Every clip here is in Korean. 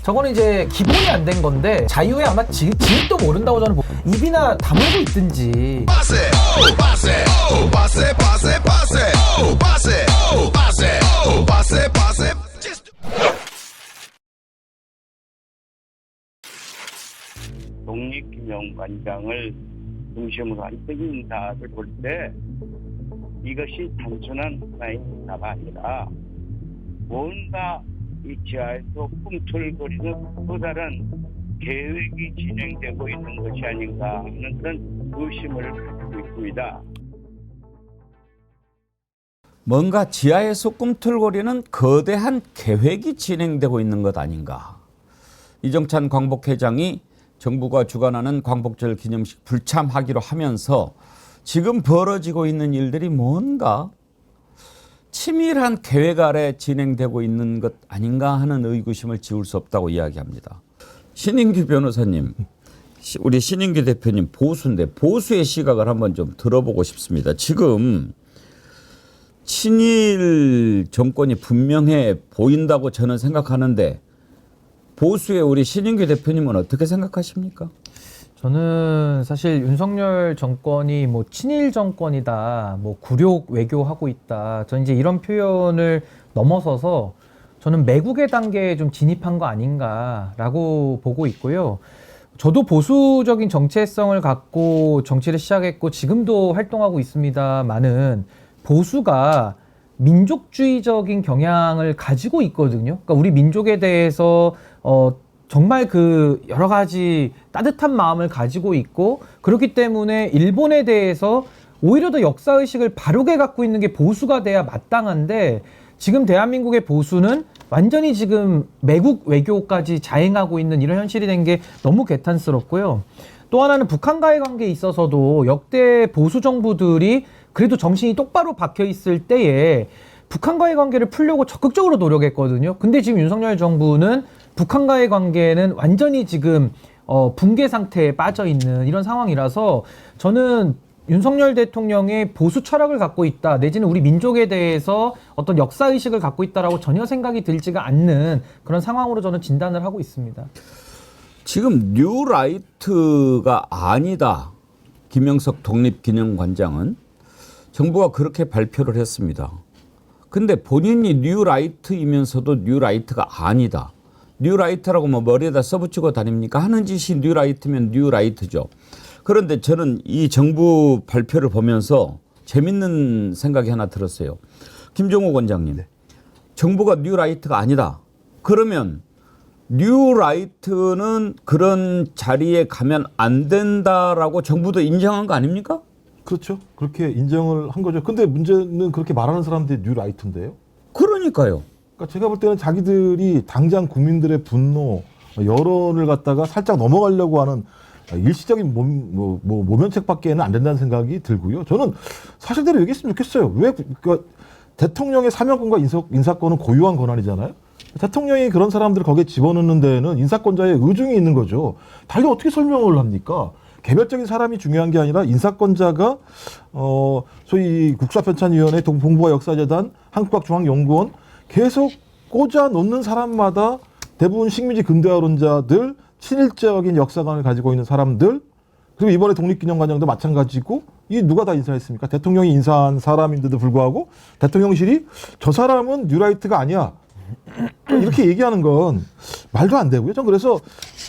저거는 이제 기본이 안 된 건데 자유에 아마 지읒도 모른다고 저는 입이나 다물고 있든지. 독립기념관장을 중심으로 한 인사를 볼 때 이것이 단순한 하나의 인사가 아니라 뭔가 이 지하에서 꿈틀거리는 또 다른 계획이 진행되고 있는 것이 아닌가 하는 그런 의심을 갖고 있습니다. 뭔가 지하에서 꿈틀거리는 거대한 계획이 진행되고 있는 것 아닌가. 이정찬 광복회장이 정부가 주관하는 광복절 기념식 불참하기로 하면서 지금 벌어지고 있는 일들이 뭔가 치밀한 계획 아래 진행되고 있는 것 아닌가 하는 의구심을 지울 수 없다고 이야기합니다. 신인규 변호사님, 우리 신인규 대표님 보수인데 보수의 시각을 한번 좀 들어보고 싶습니다. 지금 친일 정권이 분명해 보인다고 저는 생각하는데 보수의 우리 신인규 대표님은 어떻게 생각하십니까? 저는 사실 윤석열 정권이 뭐 친일 정권이다, 뭐 굴욕 외교하고 있다. 저는 이제 이런 표현을 넘어서서 저는 매국의 단계에 좀 진입한 거 아닌가라고 보고 있고요. 저도 보수적인 정체성을 갖고 정치를 시작했고 지금도 활동하고 있습니다만은 보수가 민족주의적인 경향을 가지고 있거든요. 그러니까 우리 민족에 대해서 정말 그 여러 가지 따뜻한 마음을 가지고 있고 그렇기 때문에 일본에 대해서 오히려 더 역사의식을 바르게 갖고 있는 게 보수가 돼야 마땅한데 지금 대한민국의 보수는 완전히 지금 매국 외교까지 자행하고 있는 이런 현실이 된 게 너무 개탄스럽고요. 또 하나는 북한과의 관계에 있어서도 역대 보수 정부들이 그래도 정신이 똑바로 박혀 있을 때에 북한과의 관계를 풀려고 적극적으로 노력했거든요. 근데 지금 윤석열 정부는 북한과의 관계는 완전히 지금 붕괴 상태에 빠져 있는 이런 상황이라서 저는 윤석열 대통령의 보수 철학을 갖고 있다 내지는 우리 민족에 대해서 어떤 역사의식을 갖고 있다라고 전혀 생각이 들지가 않는 그런 상황으로 저는 진단을 하고 있습니다. 지금 뉴라이트가 아니다. 김영석 독립기념관장은 정부가 그렇게 발표를 했습니다. 근데 본인이 뉴라이트이면서도 뉴라이트가 아니다. 뉴라이트라고 뭐 머리에다 써붙이고 다닙니까? 하는 짓이 뉴라이트면 뉴라이트죠. 그런데 저는 이 정부 발표를 보면서 재밌는 생각이 하나 들었어요. 김종호 원장님, 정부가 뉴라이트가 아니다. 그러면 뉴라이트는 그런 자리에 가면 안 된다라고 정부도 인정한 거 아닙니까? 그렇죠. 그렇게 인정을 한 거죠. 근데 문제는 그렇게 말하는 사람들이 뉴라이트인데요. 그러니까요. 그러니까 제가 볼 때는 자기들이 당장 국민들의 분노, 여론을 갖다가 살짝 넘어가려고 하는 일시적인 모면책밖에는 안 된다는 생각이 들고요. 저는 사실대로 얘기했으면 좋겠어요. 왜 그러니까 대통령의 사명권과 인사권은 고유한 권한이잖아요. 대통령이 그런 사람들을 거기에 집어넣는 데에는 인사권자의 의중이 있는 거죠. 달리 어떻게 설명을 합니까? 개별적인 사람이 중요한 게 아니라 인사권자가 소위 국사편찬위원회, 동북아 역사재단, 한국학중앙연구원 계속 꽂아 놓는 사람마다 대부분 식민지 근대화론자들, 친일적인 역사관을 가지고 있는 사람들, 그리고 이번에 독립기념관장도 마찬가지고, 이 누가 다 인사했습니까? 대통령이 인사한 사람인데도 불구하고 대통령실이 저 사람은 뉴라이트가 아니야, 이렇게 얘기하는 건 말도 안 되고요. 전 그래서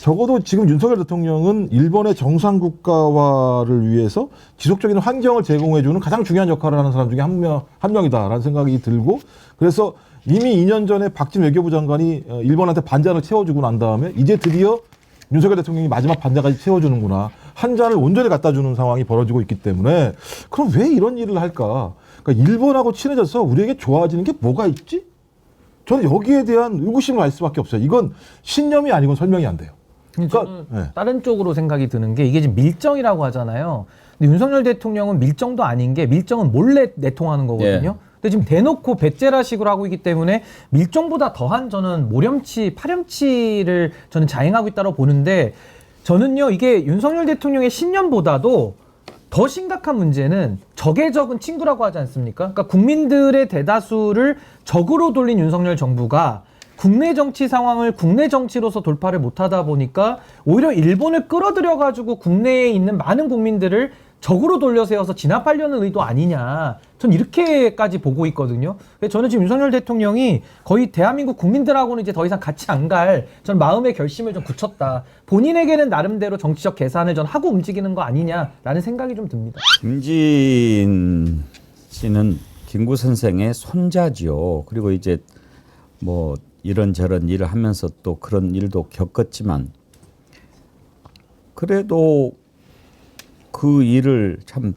적어도 지금 윤석열 대통령은 일본의 정상국가화를 위해서 지속적인 환경을 제공해주는 가장 중요한 역할을 하는 사람 중에 한 명이다라는 생각이 들고, 그래서 이미 2년 전에 박진 외교부 장관이 일본한테 반잔을 채워주고 난 다음에 이제 드디어 윤석열 대통령이 마지막 반잔까지 채워주는구나, 한 잔을 온전히 갖다 주는 상황이 벌어지고 있기 때문에 그럼 왜 이런 일을 할까? 그러니까 일본하고 친해져서 우리에게 좋아지는 게 뭐가 있지? 저는 여기에 대한 의구심을 알 수밖에 없어요. 이건 신념이 아니고 설명이 안 돼요. 그러니까 저는 다른 쪽으로 생각이 드는 게 이게 지금 밀정이라고 하잖아요. 근데 윤석열 대통령은 밀정도 아닌 게 밀정은 몰래 내통하는 거거든요. 근데 지금 대놓고 배째라식으로 하고 있기 때문에 밀정보다 더한 저는 모렴치, 파렴치를 저는 자행하고 있다고 보는데 저는요 이게 윤석열 대통령의 신념보다도 더 심각한 문제는 적의 적은 친구라고 하지 않습니까? 그러니까 국민들의 대다수를 적으로 돌린 윤석열 정부가 국내 정치 상황을 국내 정치로서 돌파를 못하다 보니까 오히려 일본을 끌어들여가지고 국내에 있는 많은 국민들을 적으로 돌려세워서 진압하려는 의도 아니냐. 전 이렇게까지 보고 있거든요. 그래서 저는 지금 윤석열 대통령이 거의 대한민국 국민들하고는 이제 더 이상 같이 안 갈 전 마음의 결심을 좀 굳혔다. 본인에게는 나름대로 정치적 계산을 전 하고 움직이는 거 아니냐라는 생각이 좀 듭니다. 김진 씨는 김구 선생의 손자지요. 그리고 이제 뭐 이런저런 일을 하면서 또 그런 일도 겪었지만 그래도 그 일을 참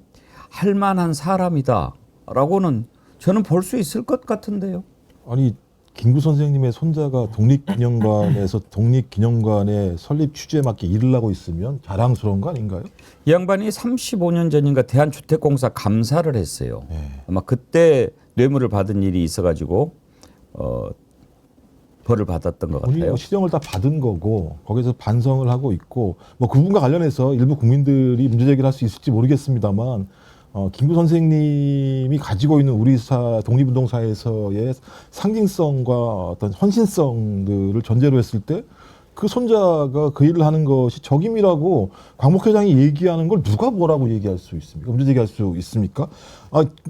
할 만한 사람이다라고는 저는 볼 수 있을 것 같은데요. 아니 김구 선생님의 손자가 독립기념관에서 독립기념관의 설립 취지에 맞게 일을 하고 있으면 자랑스러운 거 아닌가요? 이 양반이 35년 전인가 대한주택공사 감사를 했어요. 네. 아마 그때 뇌물을 받은 일이 있어가지고 벌을 받았던 것 본인이 같아요. 뭐 시정을 다 받은 거고 거기서 반성을 하고 있고 뭐 그분과 관련해서 일부 국민들이 문제 제기를 할 수 있을지 모르겠습니다만 김구 선생님이 가지고 있는 우리 독립운동 사에서의 상징성과 어떤 헌신성들을 전제로 했을 때 그 손자가 그 일을 하는 것이 적임이라고 광복 회장이 얘기하는 걸 누가 뭐라고 얘기할 수 있습니까? 문제 제기할 수 있습니까?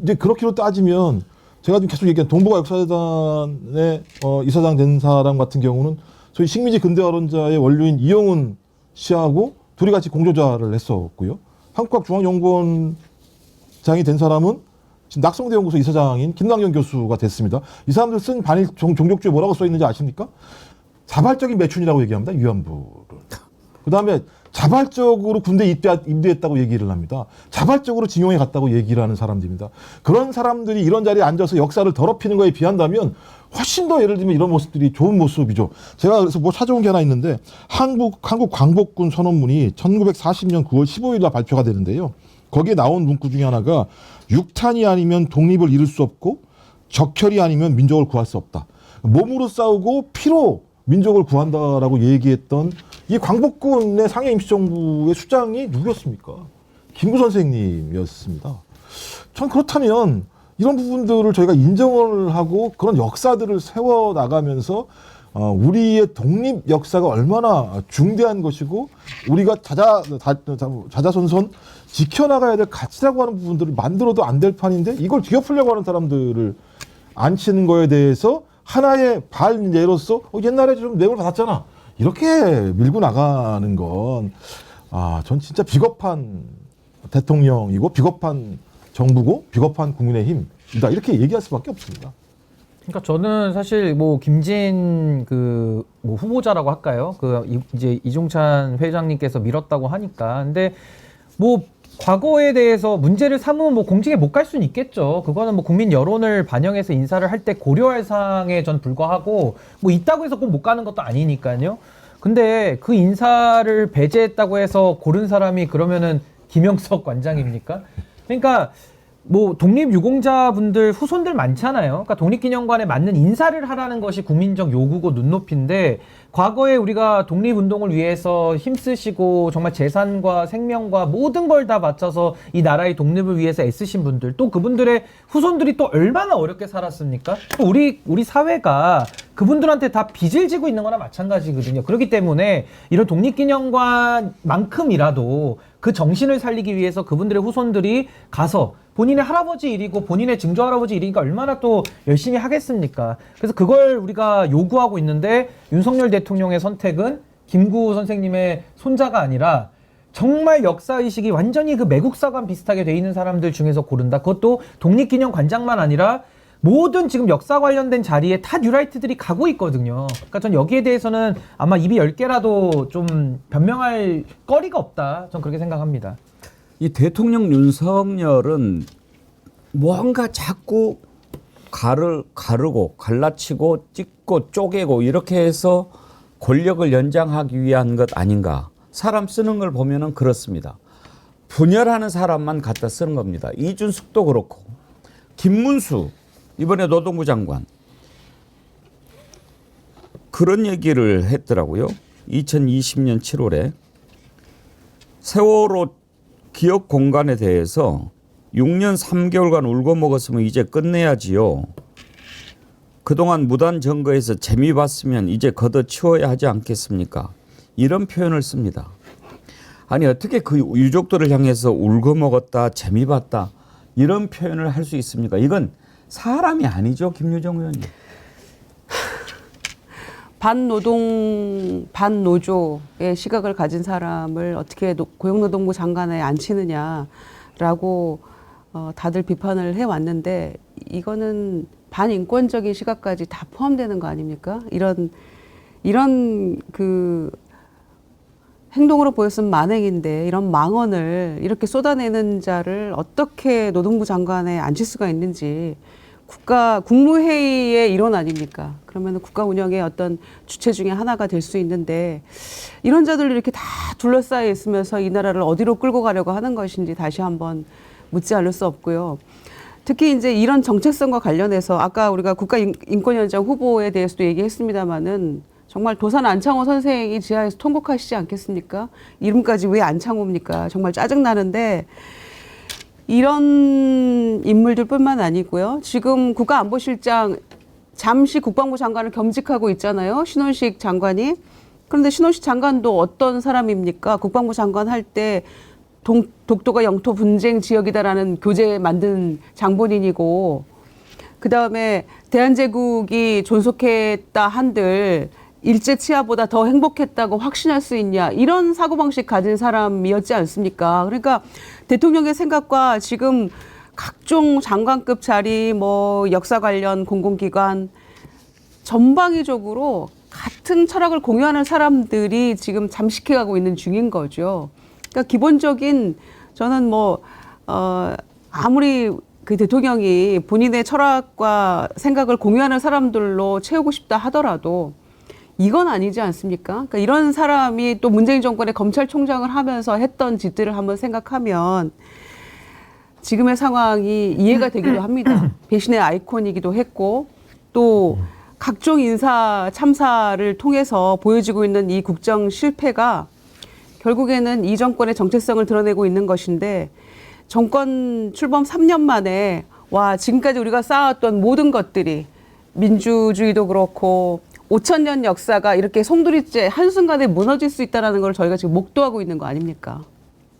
이제 그렇게로 따지면 제가 지금 계속 얘기한 동북아 역사재단의 이사장 된 사람 같은 경우는 소위 식민지 근대화론자의 원료인 이영훈 씨하고 둘이 같이 공조자를 했었고요. 한국과학중앙연구원장이 된 사람은 지금 낙성대연구소 이사장인 김남경 교수가 됐습니다. 이 사람들 쓴 반일 종족주에 뭐라고 써 있는지 아십니까? 자발적인 매춘이라고 얘기합니다. 위안부를. 그다음에 자발적으로 군대 입대했다고 얘기를 합니다. 자발적으로 징용에 갔다고 얘기를 하는 사람들입니다. 그런 사람들이 이런 자리에 앉아서 역사를 더럽히는 거에 비한다면 훨씬 더 예를 들면 이런 모습들이 좋은 모습이죠. 제가 그래서 뭐 찾아온 게 하나 있는데 한국 광복군 선언문이 1940년 9월 15일날 발표가 되는데요. 거기에 나온 문구 중에 하나가 육탄이 아니면 독립을 이룰 수 없고 적혈이 아니면 민족을 구할 수 없다. 몸으로 싸우고 피로 민족을 구한다라고 얘기했던 이 광복군의 상해 임시정부의 수장이 누구였습니까? 김구 선생님이었습니다. 전 그렇다면 이런 부분들을 저희가 인정을 하고 그런 역사들을 세워나가면서 우리의 독립 역사가 얼마나 중대한 것이고 우리가 자자손손 지켜나가야 될 가치라고 하는 부분들을 만들어도 안 될 판인데 이걸 뒤엎으려고 하는 사람들을 앉히는 거에 대해서 하나의 발예로서 옛날에 좀 뇌물 받았잖아. 이렇게 밀고 나가는 건 전 진짜 비겁한 대통령이고 비겁한 정부고 비겁한 국민의힘이다. 이렇게 얘기할 수밖에 없습니다. 그러니까 저는 사실 뭐 김진 뭐 후보자라고 할까요? 이제 이종찬 회장님께서 밀었다고 하니까. 근데 뭐 과거에 대해서 문제를 삼으면 뭐 공직에 못 갈 수는 있겠죠. 그거는 뭐 국민 여론을 반영해서 인사를 할 때 고려할 사항에 전 불과하고 뭐 있다고 해서 꼭 못 가는 것도 아니니까요. 근데 그 인사를 배제했다고 해서 고른 사람이 그러면은 김영석 관장입니까? 그러니까 뭐 독립유공자분들 후손들 많잖아요. 그러니까 독립기념관에 맞는 인사를 하라는 것이 국민적 요구고 눈높이인데 과거에 우리가 독립운동을 위해서 힘쓰시고 정말 재산과 생명과 모든 걸 다 바쳐서 이 나라의 독립을 위해서 애쓰신 분들 또 그분들의 후손들이 또 얼마나 어렵게 살았습니까? 우리 사회가 그분들한테 다 빚을 지고 있는 거나 마찬가지거든요. 그렇기 때문에 이런 독립기념관만큼이라도 그 정신을 살리기 위해서 그분들의 후손들이 가서 본인의 할아버지 일이고 본인의 증조할아버지 일이니까 얼마나 또 열심히 하겠습니까? 그래서 그걸 우리가 요구하고 있는데 윤석열 대통령의 선택은 김구 선생님의 손자가 아니라 정말 역사의식이 완전히 그 매국사관 비슷하게 돼 있는 사람들 중에서 고른다. 그것도 독립기념관장만 아니라 모든 지금 역사 관련된 자리에 다 뉴라이트들이 가고 있거든요. 그러니까 전 여기에 대해서는 아마 입이 10개라도 좀 변명할 거리가 없다. 전 그렇게 생각합니다. 이 대통령 윤석열은 뭔가 자꾸 가르고 갈라치고 찢고 쪼개고 이렇게 해서 권력을 연장하기 위한 것 아닌가. 사람 쓰는 걸 보면은 그렇습니다. 분열하는 사람만 갖다 쓰는 겁니다. 이준석도 그렇고 김문수 이번에 노동부 장관 그런 얘기를 했더라고요. 2020년 7월에 세월호 기억 공간에 대해서 6년 3개월간 울고 먹었으면 이제 끝내야지요. 그동안 무단 점거에서 재미 봤으면 이제 걷어치워야 하지 않겠습니까? 이런 표현을 씁니다. 아니 어떻게 그 유족들을 향해서 울고 먹었다, 재미 봤다 이런 표현을 할 수 있습니까? 이건 사람이 아니죠, 김유정 의원님. 반노동, 반노조의 시각을 가진 사람을 어떻게 고용노동부 장관에 앉히느냐라고 다들 비판을 해왔는데 이거는 반인권적인 시각까지 다 포함되는 거 아닙니까? 이런 그 행동으로 보였으면 만행인데 이런 망언을 이렇게 쏟아내는 자를 어떻게 노동부 장관에 앉힐 수가 있는지 국무회의의 일원 아닙니까? 그러면 국가 운영의 어떤 주체 중에 하나가 될 수 있는데 이런 자들이 이렇게 다 둘러싸여 있으면서 이 나라를 어디로 끌고 가려고 하는 것인지 다시 한번 묻지 않을 수 없고요. 특히 이제 이런 정체성과 관련해서 아까 우리가 국가인권위원장 후보에 대해서도 얘기했습니다마는 정말 도산 안창호 선생이 지하에서 통곡하시지 않겠습니까? 이름까지 왜 안창호입니까? 정말 짜증나는데 이런 인물들뿐만 아니고요. 지금 국가안보실장 잠시 국방부 장관을 겸직하고 있잖아요. 신원식 장관이. 그런데 신원식 장관도 어떤 사람입니까? 국방부 장관 할 때 독도가 영토 분쟁 지역이다라는 교재 만든 장본인이고 그다음에 대한제국이 존속했다 한들 일제 치하보다 더 행복했다고 확신할 수 있냐 이런 사고방식 가진 사람이었지 않습니까? 그러니까 대통령의 생각과 지금 각종 장관급 자리 뭐 역사 관련 공공기관 전방위적으로 같은 철학을 공유하는 사람들이 지금 잠식해가고 있는 중인 거죠. 그러니까 기본적인 저는 아무리 그 대통령이 본인의 철학과 생각을 공유하는 사람들로 채우고 싶다 하더라도 이건 아니지 않습니까? 그러니까 이런 사람이 또 문재인 정권의 검찰총장을 하면서 했던 짓들을 한번 생각하면 지금의 상황이 이해가 되기도 합니다. 배신의 아이콘이기도 했고 또 각종 인사 참사를 통해서 보여지고 있는 이 국정 실패가 결국에는 이 정권의 정체성을 드러내고 있는 것인데 정권 출범 3년 만에 와 지금까지 우리가 쌓아왔던 모든 것들이 민주주의도 그렇고 5,000년 역사가 이렇게 송두리째 한순간에 무너질 수 있다는 걸 저희가 지금 목도하고 있는 거 아닙니까?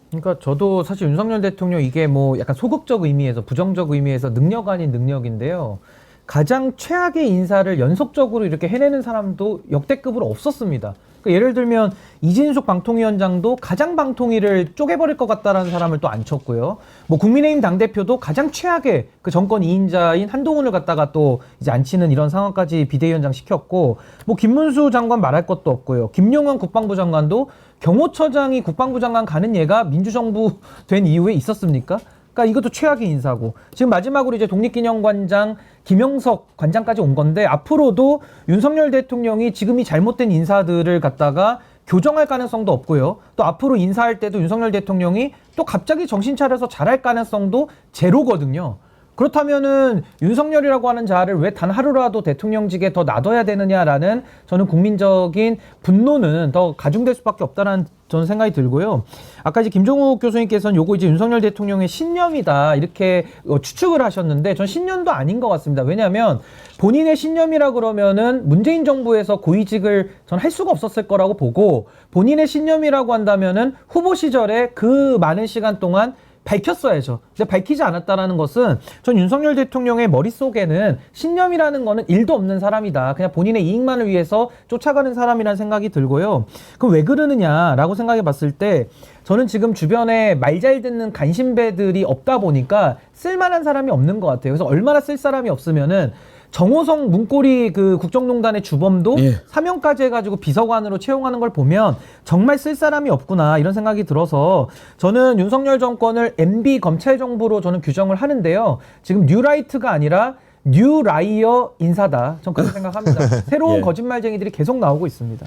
그러니까 저도 사실 윤석열 대통령 이게 뭐 약간 소극적 의미에서 부정적 의미에서 능력 아닌 능력인데요. 가장 최악의 인사를 연속적으로 이렇게 해내는 사람도 역대급으로 없었습니다. 그러니까 예를 들면 이진숙 방통위원장도 가장 방통위를 쪼개버릴 것 같다라는 사람을 또 앉혔고요. 뭐 국민의힘 당대표도 가장 최악의 그 정권 2인자인 한동훈을 갖다가 또 이제 앉히는 이런 상황까지 비대위원장 시켰고, 뭐 김문수 장관 말할 것도 없고요. 김용현 국방부 장관도 경호처장이 국방부 장관 가는 예가 민주정부 된 이후에 있었습니까? 그러니까 이것도 최악의 인사고, 지금 마지막으로 이제 독립기념관장 김영석 관장까지 온 건데, 앞으로도 윤석열 대통령이 지금 이 잘못된 인사들을 갖다가 교정할 가능성도 없고요. 또 앞으로 인사할 때도 윤석열 대통령이 또 갑자기 정신 차려서 잘할 가능성도 제로거든요. 그렇다면은 윤석열이라고 하는 자를 왜 단 하루라도 대통령직에 더 놔둬야 되느냐라는 저는 국민적인 분노는 더 가중될 수밖에 없다는 저는 생각이 들고요. 아까 이제 김종욱 교수님께서는 요거 이제 윤석열 대통령의 신념이다 이렇게 추측을 하셨는데, 전 신념도 아닌 것 같습니다. 왜냐하면 본인의 신념이라 그러면은 문재인 정부에서 고위직을 전 할 수가 없었을 거라고 보고, 본인의 신념이라고 한다면은 후보 시절에 그 많은 시간 동안 밝혔어야죠. 근데 밝히지 않았다라는 것은 전 윤석열 대통령의 머릿속에는 신념이라는 거는 일도 없는 사람이다. 그냥 본인의 이익만을 위해서 쫓아가는 사람이라는 생각이 들고요. 그럼 왜 그러느냐라고 생각해 봤을 때, 저는 지금 주변에 말 잘 듣는 간신배들이 없다 보니까 쓸만한 사람이 없는 것 같아요. 그래서 얼마나 쓸 사람이 없으면은 정호성 문고리 그 국정농단의 주범도 사면까지 해가지고 비서관으로 채용하는 걸 보면 정말 쓸 사람이 없구나 이런 생각이 들어서, 저는 윤석열 정권을 MB 검찰 정부로 저는 규정을 하는데요. 지금 뉴라이트가 아니라 뉴라이어 인사다. 전 그렇게 생각합니다. 새로운 거짓말쟁이들이 계속 나오고 있습니다.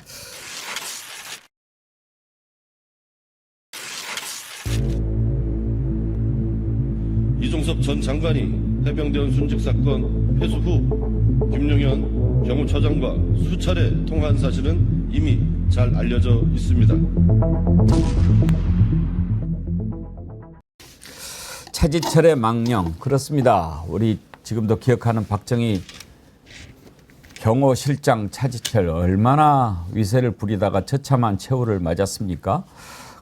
이종섭 전 장관이 해병대원 순직 사건 회수 후 김용현 경호처장과 수차례 통화한 사실은 이미 잘 알려져 있습니다. 차지철의 망령, 그렇습니다. 우리 지금도 기억하는 박정희 경호실장 차지철 얼마나 위세를 부리다가 처참한 최후를 맞았습니까?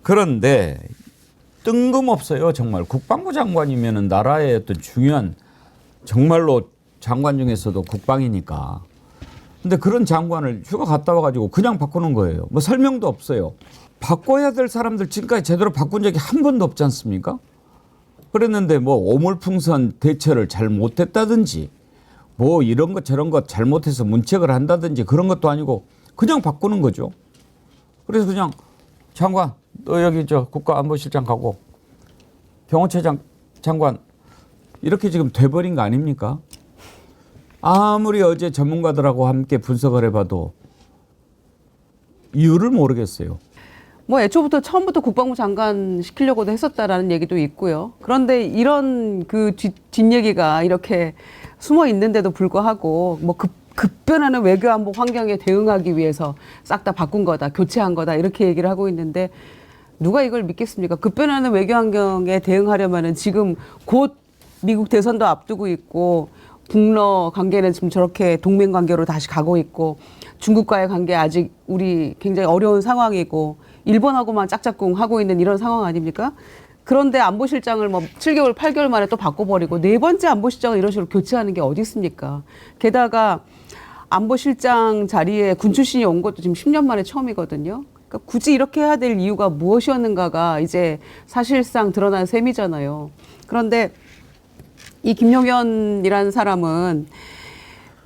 그런데 뜬금없어요. 정말 국방부 장관이면 나라의 어떤 중요한 정말로 장관 중에서도 국방이니까. 근데 그런 장관을 휴가 갔다 와가지고 그냥 바꾸는 거예요. 뭐 설명도 없어요. 바꿔야 될 사람들 지금까지 제대로 바꾼 적이 한 번도 없지 않습니까? 그랬는데 뭐 오물풍선 대처를 잘 못했다든지 뭐 이런 것 저런 것 잘못해서 문책을 한다든지 그런 것도 아니고 그냥 바꾸는 거죠. 그래서 그냥 장관 너 여기 저 국가안보실장 가고 경호처장 장관 이렇게 지금 돼버린 거 아닙니까? 아무리 어제 전문가들하고 함께 분석을 해봐도 이유를 모르겠어요. 뭐 애초부터 처음부터 국방부 장관 시키려고도 했었다라는 얘기도 있고요. 그런데 이런 그 뒷얘기가 이렇게 숨어 있는데도 불구하고 뭐 급변하는 외교안보 환경에 대응하기 위해서 싹 다 바꾼 거다, 교체한 거다 이렇게 얘기를 하고 있는데 누가 이걸 믿겠습니까? 급변하는 외교 환경에 대응하려면은 지금 곧 미국 대선도 앞두고 있고 북러 관계는 지금 저렇게 동맹 관계로 다시 가고 있고 중국과의 관계 아직 우리 굉장히 어려운 상황이고 일본하고만 짝짝꿍 하고 있는 이런 상황 아닙니까? 그런데 안보실장을 뭐 7개월, 8개월 만에 또 바꿔버리고 네 번째 안보실장을 이런 식으로 교체하는 게 어디 있습니까? 게다가 안보실장 자리에 군 출신이 온 것도 지금 10년 만에 처음이거든요. 그러니까 굳이 이렇게 해야 될 이유가 무엇이었는가가 이제 사실상 드러난 셈이잖아요. 그런데 이 김용현이라는 사람은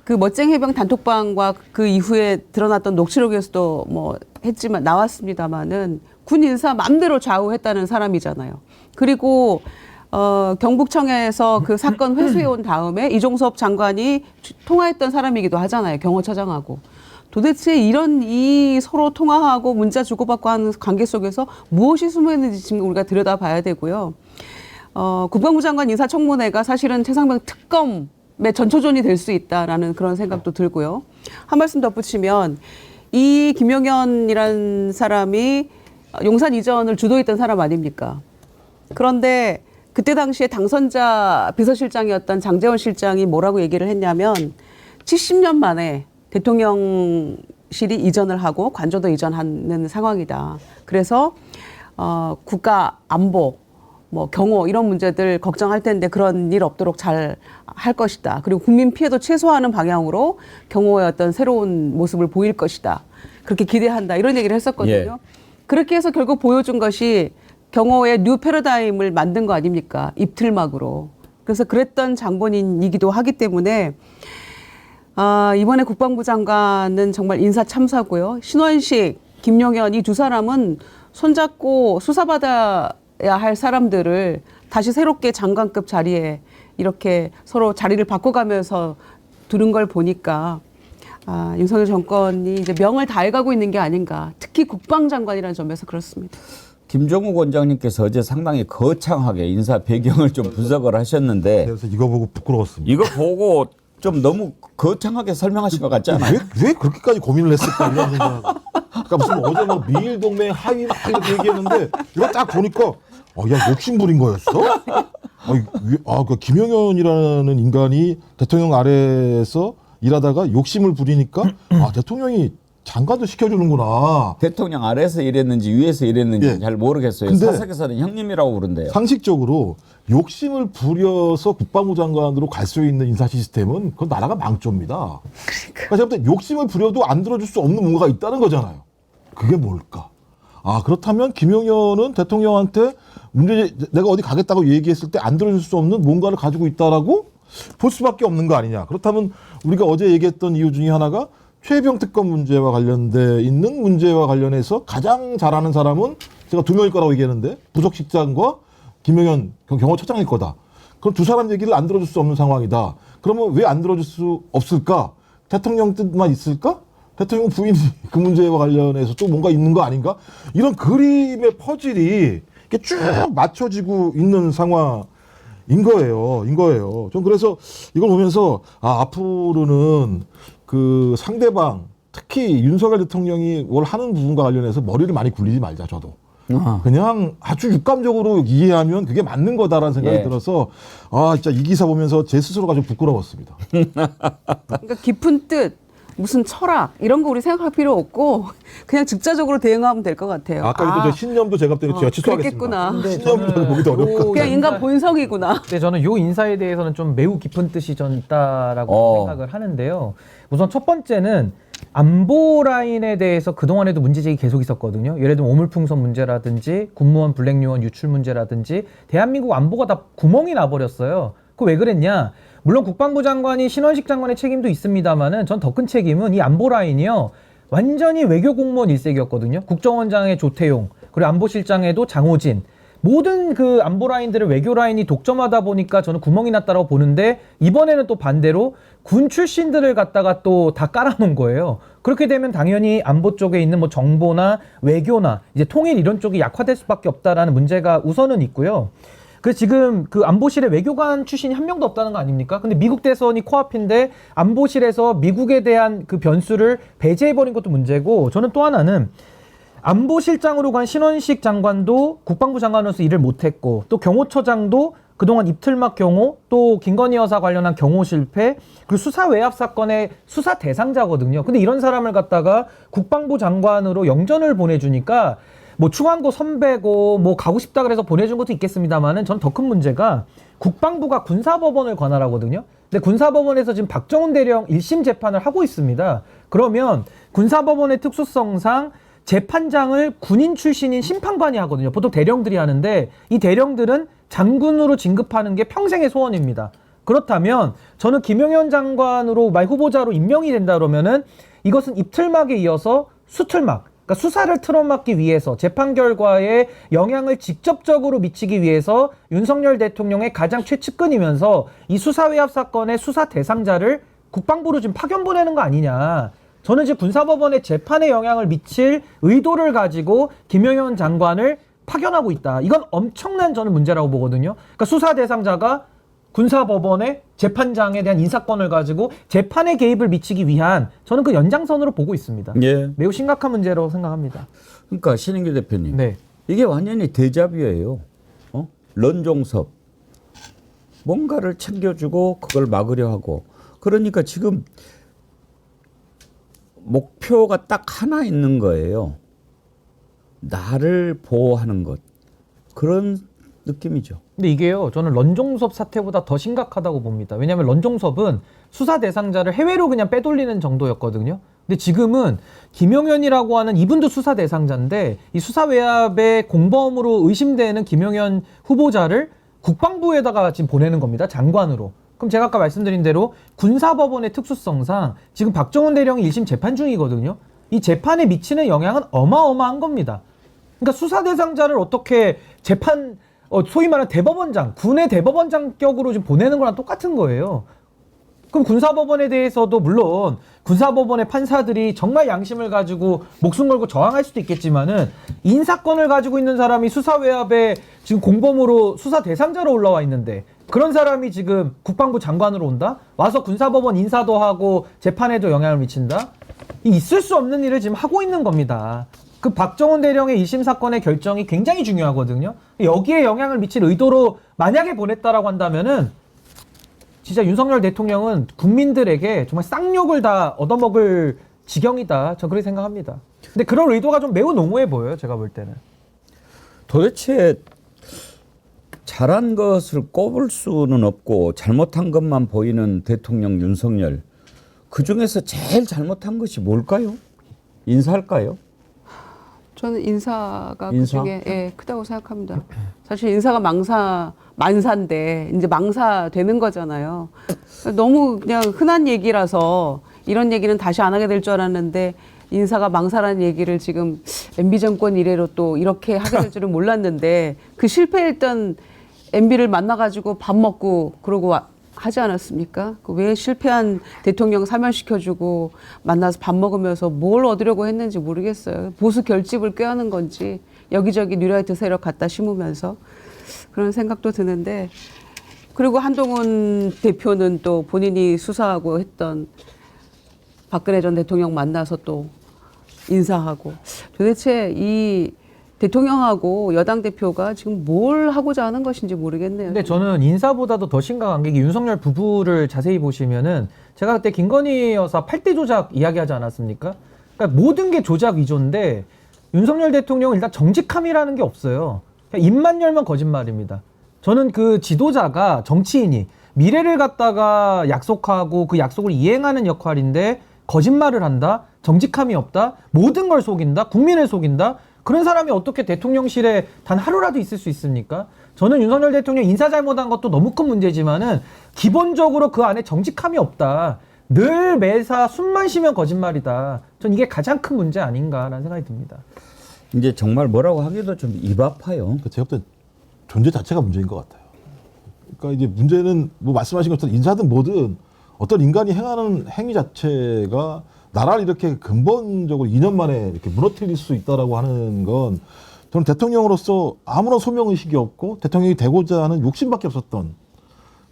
그 멋쟁이 해병 단톡방과 그 이후에 드러났던 녹취록에서도 뭐 했지만 나왔습니다마는 군 인사 맘대로 좌우했다는 사람이잖아요. 그리고 경북청에서 그 사건 회수해 온 다음에 이종섭 장관이 통화했던 사람이기도 하잖아요. 경호처장하고. 도대체 이 서로 통화하고 문자 주고받고 하는 관계 속에서 무엇이 숨어 있는지 지금 우리가 들여다봐야 되고요. 국방부 장관 인사청문회가 사실은 최상병 특검의 전초전이 될 수 있다라는 그런 생각도 들고요. 한 말씀 덧붙이면 이 김용현이라는 사람이 용산 이전을 주도했던 사람 아닙니까? 그런데 그때 당시에 당선자 비서실장이었던 장제원 실장이 뭐라고 얘기를 했냐면 70년 만에 대통령실이 이전을 하고 관저도 이전하는 상황이다. 그래서 국가 안보 뭐 경호 이런 문제들 걱정할 텐데 그런 일 없도록 잘 할 것이다. 그리고 국민 피해도 최소화하는 방향으로 경호의 어떤 새로운 모습을 보일 것이다. 그렇게 기대한다. 이런 얘기를 했었거든요. 예. 그렇게 해서 결국 보여준 것이 경호의 뉴 패러다임을 만든 거 아닙니까? 입틀막으로. 그래서 그랬던 장본인이기도 하기 때문에 이번에 국방부 장관은 정말 인사 참사고요. 신원식, 김용현 이 두 사람은 손잡고 수사받아야 할 사람들을 다시 새롭게 장관급 자리에 이렇게 서로 자리를 바꿔가면서 두는 걸 보니까 윤석열 정권이 이제 명을 다해가고 있는 게 아닌가. 특히 국방장관이라는 점에서 그렇습니다. 김종욱 원장님께서 어제 상당히 거창하게 인사 배경을 좀 분석을 하셨는데 그래서 이거 보고 부끄러웠습니다. 이거 보고 좀 너무 거창하게 설명하신 것 같지 않아요? 왜 그렇게까지 고민을 했을까 이런 생각. 그러니까 무슨 어제 뭐 미일 동맹 하위 막 이렇게 얘기했는데 이거 딱 보니까 야 욕심 부린 거였어? 그 김용현이라는 인간이 대통령 아래에서 일하다가 욕심을 부리니까 대통령이 장관도 시켜주는구나. 대통령 아래에서 일했는지 위에서 일했는지 예. 잘 모르겠어요. 근데 사석에서는 형님이라고 부른대요. 상식적으로 욕심을 부려서 국방부 장관으로 갈 수 있는 인사 시스템은 그건 나라가 망조입니다. 그러니까 제가 볼 때 욕심을 부려도 안 들어줄 수 없는 뭔가가 있다는 거잖아요. 그게 뭘까? 그렇다면 김용현은 대통령한테 내가 어디 가겠다고 얘기했을 때 안 들어줄 수 없는 뭔가를 가지고 있다라고 볼 수밖에 없는 거 아니냐. 그렇다면 우리가 어제 얘기했던 이유 중에 하나가 최병 특검 문제와 관련돼 있는 문제와 관련해서 가장 잘하는 사람은 제가 두 명일 거라고 얘기했는데 부속실장과 김용현 경호처장일 거다. 그럼 두 사람 얘기를 안 들어줄 수 없는 상황이다. 그러면 왜 안 들어줄 수 없을까? 대통령 뜻만 있을까? 대통령 부인이 그 문제와 관련해서 또 뭔가 있는 거 아닌가? 이런 그림의 퍼즐이 이렇게 쭉 맞춰지고 있는 상황인 거예요. 전 그래서 이걸 보면서 앞으로는 그 상대방 특히 윤석열 대통령이 뭘 하는 부분과 관련해서 머리를 많이 굴리지 말자. 저도 그냥 아주 육감적으로 이해하면 그게 맞는 거다라는 생각이 들어서 진짜 이 기사 보면서 제 스스로가 좀 부끄러웠습니다. 그러니까 깊은 뜻, 무슨 철학 이런 거 우리 생각할 필요 없고 그냥 즉자적으로 대응하면 될 것 같아요. 아까도 저 신념도 제가 때문에 제가 취소하겠습니다. 그랬겠구나. 근데 신념도 보기도 어렵고. 그냥 인간 본성이구나. 근데 저는 요 인사에 대해서는 좀 매우 깊은 뜻이 전 있다라고 생각을 하는데요. 우선 첫 번째는 안보 라인에 대해서 그동안에도 문제제기 계속 있었거든요. 예를 들면 오물풍선 문제라든지 군무원 블랙요원 유출 문제라든지 대한민국 안보가 다 구멍이 나버렸어요. 그 왜 그랬냐? 물론 국방부 장관이 신원식 장관의 책임도 있습니다만은 전 더 큰 책임은 이 안보 라인이요. 완전히 외교 공무원 일색이었거든요. 국정원장의 조태용, 그리고 안보실장에도 장호진. 모든 그 안보 라인들을 외교 라인이 독점하다 보니까 저는 구멍이 났다고 보는데 이번에는 또 반대로 군 출신들을 갖다가 또 다 깔아놓은 거예요. 그렇게 되면 당연히 안보 쪽에 있는 뭐 정보나 외교나 이제 통일 이런 쪽이 약화될 수밖에 없다라는 문제가 우선은 있고요. 그래서 지금 그 안보실에 외교관 출신이 한 명도 없다는 거 아닙니까? 근데 미국 대선이 코앞인데 안보실에서 미국에 대한 그 변수를 배제해버린 것도 문제고, 저는 또 하나는 안보실장으로 간 신원식 장관도 국방부 장관으로서 일을 못했고, 또 경호처장도 그동안 입틀막 경호, 또 김건희 여사 관련한 경호 실패, 그리고 수사 외압 사건의 수사 대상자거든요. 근데 이런 사람을 갖다가 국방부 장관으로 영전을 보내주니까 뭐 충안고 선배고 뭐 가고 싶다 그래서 보내준 것도 있겠습니다만은 전 더 큰 문제가 국방부가 군사법원을 관할하거든요. 근데 군사법원에서 지금 박정훈 대령 1심 재판을 하고 있습니다. 그러면 군사법원의 특수성상 재판장을 군인 출신인 심판관이 하거든요. 보통 대령들이 하는데 이 대령들은 장군으로 진급하는 게 평생의 소원입니다. 그렇다면 저는 김용현 장관으로 후보자로 임명이 된다 그러면은 이것은 입틀막에 이어서 수틀막, 그러니까 수사를 틀어막기 위해서 재판 결과에 영향을 직접적으로 미치기 위해서 윤석열 대통령의 가장 최측근이면서 이 수사 외압 사건의 수사 대상자를 국방부로 지금 파견 보내는 거 아니냐. 저는 지금 군사법원의 재판에 영향을 미칠 의도를 가지고 김용현 장관을 파견하고 있다. 이건 엄청난 저는 문제라고 보거든요. 그러니까 수사 대상자가 군사법원의 재판장에 대한 인사권을 가지고 재판에 개입을 미치기 위한, 저는 그 연장선으로 보고 있습니다. 예. 매우 심각한 문제로 생각합니다. 그러니까 신인규 대표님, 네. 이게 완전히 데자뷰예요. 런종섭 뭔가를 챙겨주고 그걸 막으려 하고, 그러니까 지금 목표가 딱 하나 있는 거예요. 나를 보호하는 것. 그런 느낌이죠. 근데 이게요, 저는 런종섭 사태보다 더 심각하다고 봅니다. 왜냐하면 런종섭은 수사 대상자를 해외로 그냥 빼돌리는 정도였거든요. 근데 지금은 김용현이라고 하는 이분도 수사 대상자인데 이 수사 외압의 공범으로 의심되는 김용현 후보자를 국방부에다가 지금 보내는 겁니다. 장관으로. 그럼 제가 아까 말씀드린 대로 군사법원의 특수성상 지금 박정훈 대령이 1심 재판 중이거든요. 이 재판에 미치는 영향은 어마어마한 겁니다. 그러니까 수사 대상자를 어떻게 재판, 소위 말하는 대법원장, 군의 대법원장격으로 지금 보내는 거랑 똑같은 거예요. 그럼 군사법원에 대해서도 물론 군사법원의 판사들이 정말 양심을 가지고 목숨 걸고 저항할 수도 있겠지만은 인사권을 가지고 있는 사람이 수사 외압에 지금 공범으로 수사 대상자로 올라와 있는데 그런 사람이 지금 국방부 장관으로 온다? 와서 군사법원 인사도 하고 재판에도 영향을 미친다? 있을 수 없는 일을 지금 하고 있는 겁니다. 그 박정훈 대령의 1심 사건의 결정이 굉장히 중요하거든요. 여기에 영향을 미칠 의도로 만약에 보냈다라고 한다면은 진짜 윤석열 대통령은 국민들에게 정말 쌍욕을 다 얻어먹을 지경이다. 저 그렇게 생각합니다. 근데 그런 의도가 좀 매우 농후해 보여요. 제가 볼 때는. 도대체 잘한 것을 꼽을 수는 없고 잘못한 것만 보이는 대통령 윤석열. 그중에서 제일 잘못한 것이 뭘까요? 인사할까요? 저는 인사가 인사? 그중에 크다고 생각합니다. 사실 인사가 만사인데 이제 망사 되는 거잖아요. 너무 그냥 흔한 얘기라서 이런 얘기는 다시 안 하게 될 줄 알았는데 인사가 망사라는 얘기를 지금 MB 정권 이래로 또 이렇게 하게 될 줄은 몰랐는데 그 실패했던 MB를 만나가지고 밥 먹고 그러고 하지 않았습니까? 왜 실패한 대통령 사면시켜주고 만나서 밥 먹으면서 뭘 얻으려고 했는지 모르겠어요. 보수 결집을 꾀하는 건지 여기저기 뉴라이트 세력 갖다 심으면서 그런 생각도 드는데, 그리고 한동훈 대표는 또 본인이 수사하고 했던 박근혜 전 대통령 만나서 또 인사하고, 도대체 이 대통령하고 여당 대표가 지금 뭘 하고자 하는 것인지 모르겠네요. 근데 저는 인사보다도 더 심각한 게 윤석열 부부를 자세히 보시면은 제가 그때 김건희 여사 8대 조작 이야기하지 않았습니까? 그러니까 모든 게 조작 위조인데 윤석열 대통령은 일단 정직함이라는 게 없어요. 그냥 입만 열면 거짓말입니다. 저는 그 지도자가 정치인이 미래를 갖다가 약속하고 그 약속을 이행하는 역할인데 거짓말을 한다? 정직함이 없다? 모든 걸 속인다? 국민을 속인다? 그런 사람이 어떻게 대통령실에 단 하루라도 있을 수 있습니까? 저는 윤석열 대통령 인사 잘못한 것도 너무 큰 문제지만은 기본적으로 그 안에 정직함이 없다. 늘 매사 숨만 쉬면 거짓말이다. 전 이게 가장 큰 문제 아닌가라는 생각이 듭니다. 이제 정말 뭐라고 하기도 좀 입 아파요. 제가 볼 때 존재 자체가 문제인 것 같아요. 그러니까 이제 문제는 뭐 말씀하신 것처럼 인사든 뭐든 어떤 인간이 행하는 행위 자체가 나라를 이렇게 근본적으로 2년 만에 이렇게 무너뜨릴 수 있다라고 하는 건 저는 대통령으로서 아무런 소명의식이 없고 대통령이 되고자 하는 욕심밖에 없었던,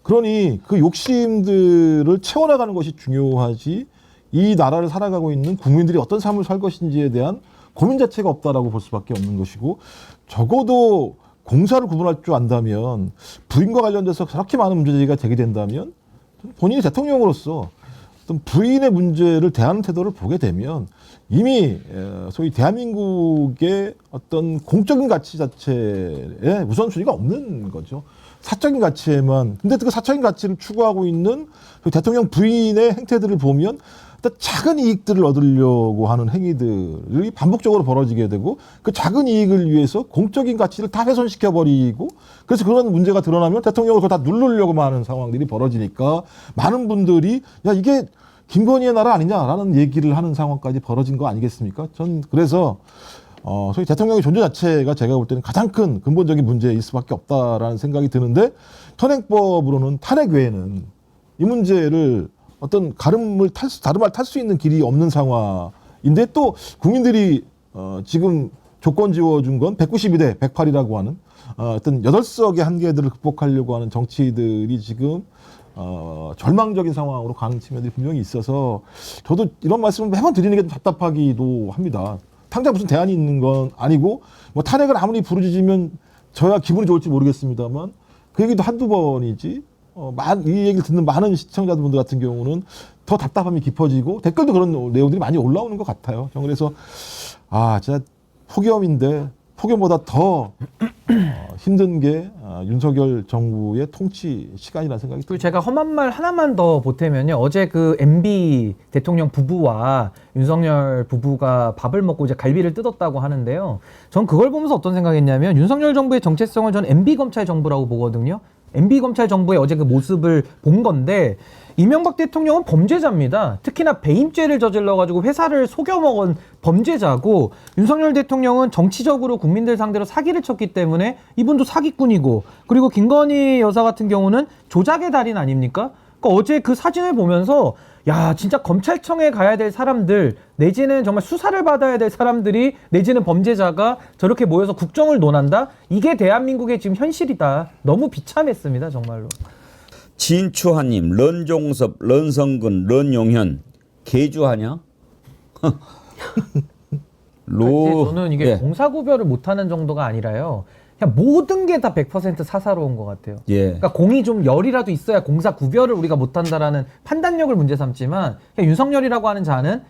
그러니 그 욕심들을 채워나가는 것이 중요하지 이 나라를 살아가고 있는 국민들이 어떤 삶을 살 것인지에 대한 고민 자체가 없다라고 볼 수밖에 없는 것이고, 적어도 공사를 구분할 줄 안다면, 부인과 관련돼서 그렇게 많은 문제제기가 되게 된다면 본인이 대통령으로서 어떤 부인의 문제를 대하는 태도를 보게 되면 이미 소위 대한민국의 어떤 공적인 가치 자체에 우선순위가 없는 거죠. 사적인 가치에만. 근데 그 사적인 가치를 추구하고 있는 그 대통령 부인의 행태들을 보면 어떤 작은 이익들을 얻으려고 하는 행위들이 반복적으로 벌어지게 되고, 그 작은 이익을 위해서 공적인 가치를 다 훼손시켜버리고, 그래서 그런 문제가 드러나면 대통령을 그걸 다 누르려고만 하는 상황들이 벌어지니까 많은 분들이 야 이게 김건희의 나라 아니냐라는 얘기를 하는 상황까지 벌어진 거 아니겠습니까? 전 그래서 소위 대통령의 존재 자체가 제가 볼 때는 가장 큰 근본적인 문제일 수밖에 없다라는 생각이 드는데, 현행법으로는 탄핵 외에는 이 문제를 어떤 다름을 탈 수 있는 길이 없는 상황인데, 또 국민들이 지금 조건 지어준 건 192대 108이라고 하는 어떤 8석의 한계들을 극복하려고 하는 정치들이 지금 절망적인 상황으로 가는 측면들이 분명히 있어서, 저도 이런 말씀을 매번 드리는 게 좀 답답하기도 합니다. 당장 무슨 대안이 있는 건 아니고, 뭐 탄핵을 아무리 부르짖으면 저야 기분이 좋을지 모르겠습니다만 그 얘기도 한두 번이지, 이 얘기를 듣는 많은 시청자분들 같은 경우는 더 답답함이 깊어지고 댓글도 그런 내용들이 많이 올라오는 것 같아요. 저는 그래서 진짜 폭염인데 폭염보다 더 힘든 게 윤석열 정부의 통치 시간이라는 생각이 그리고 듭니다. 제가 험한 말 하나만 더 보태면요. 어제 그 MB 대통령 부부와 윤석열 부부가 밥을 먹고 이제 갈비를 뜯었다고 하는데요. 전 그걸 보면서 어떤 생각했냐면, 윤석열 정부의 정체성을 전 MB 검찰 정부라고 보거든요. MB 검찰 정부의 어제 그 모습을 본 건데, 이명박 대통령은 범죄자입니다. 특히나 배임죄를 저질러가지고 회사를 속여먹은 범죄자고, 윤석열 대통령은 정치적으로 국민들 상대로 사기를 쳤기 때문에 이분도 사기꾼이고, 그리고 김건희 여사 같은 경우는 조작의 달인 아닙니까? 그러니까 어제 그 사진을 보면서 야, 진짜 검찰청에 가야 될 사람들, 내지는 정말 수사를 받아야 될 사람들이, 내지는 범죄자가 저렇게 모여서 국정을 논한다? 이게 대한민국의 지금 현실이다. 너무 비참했습니다, 정말로. 진추하님, 런종섭, 런성근, 런용현, 개주하냐? 그러니까 저는 이게 예. 공사 구별을 못하는 정도가 아니라요. 그냥 모든 게 다 100% 사사로운 것 같아요. 예. 그러니까 공이 좀 열이라도 있어야 공사 구별을 우리가 못한다라는 판단력을 문제 삼지만, 그냥 윤석열이라고 하는 자는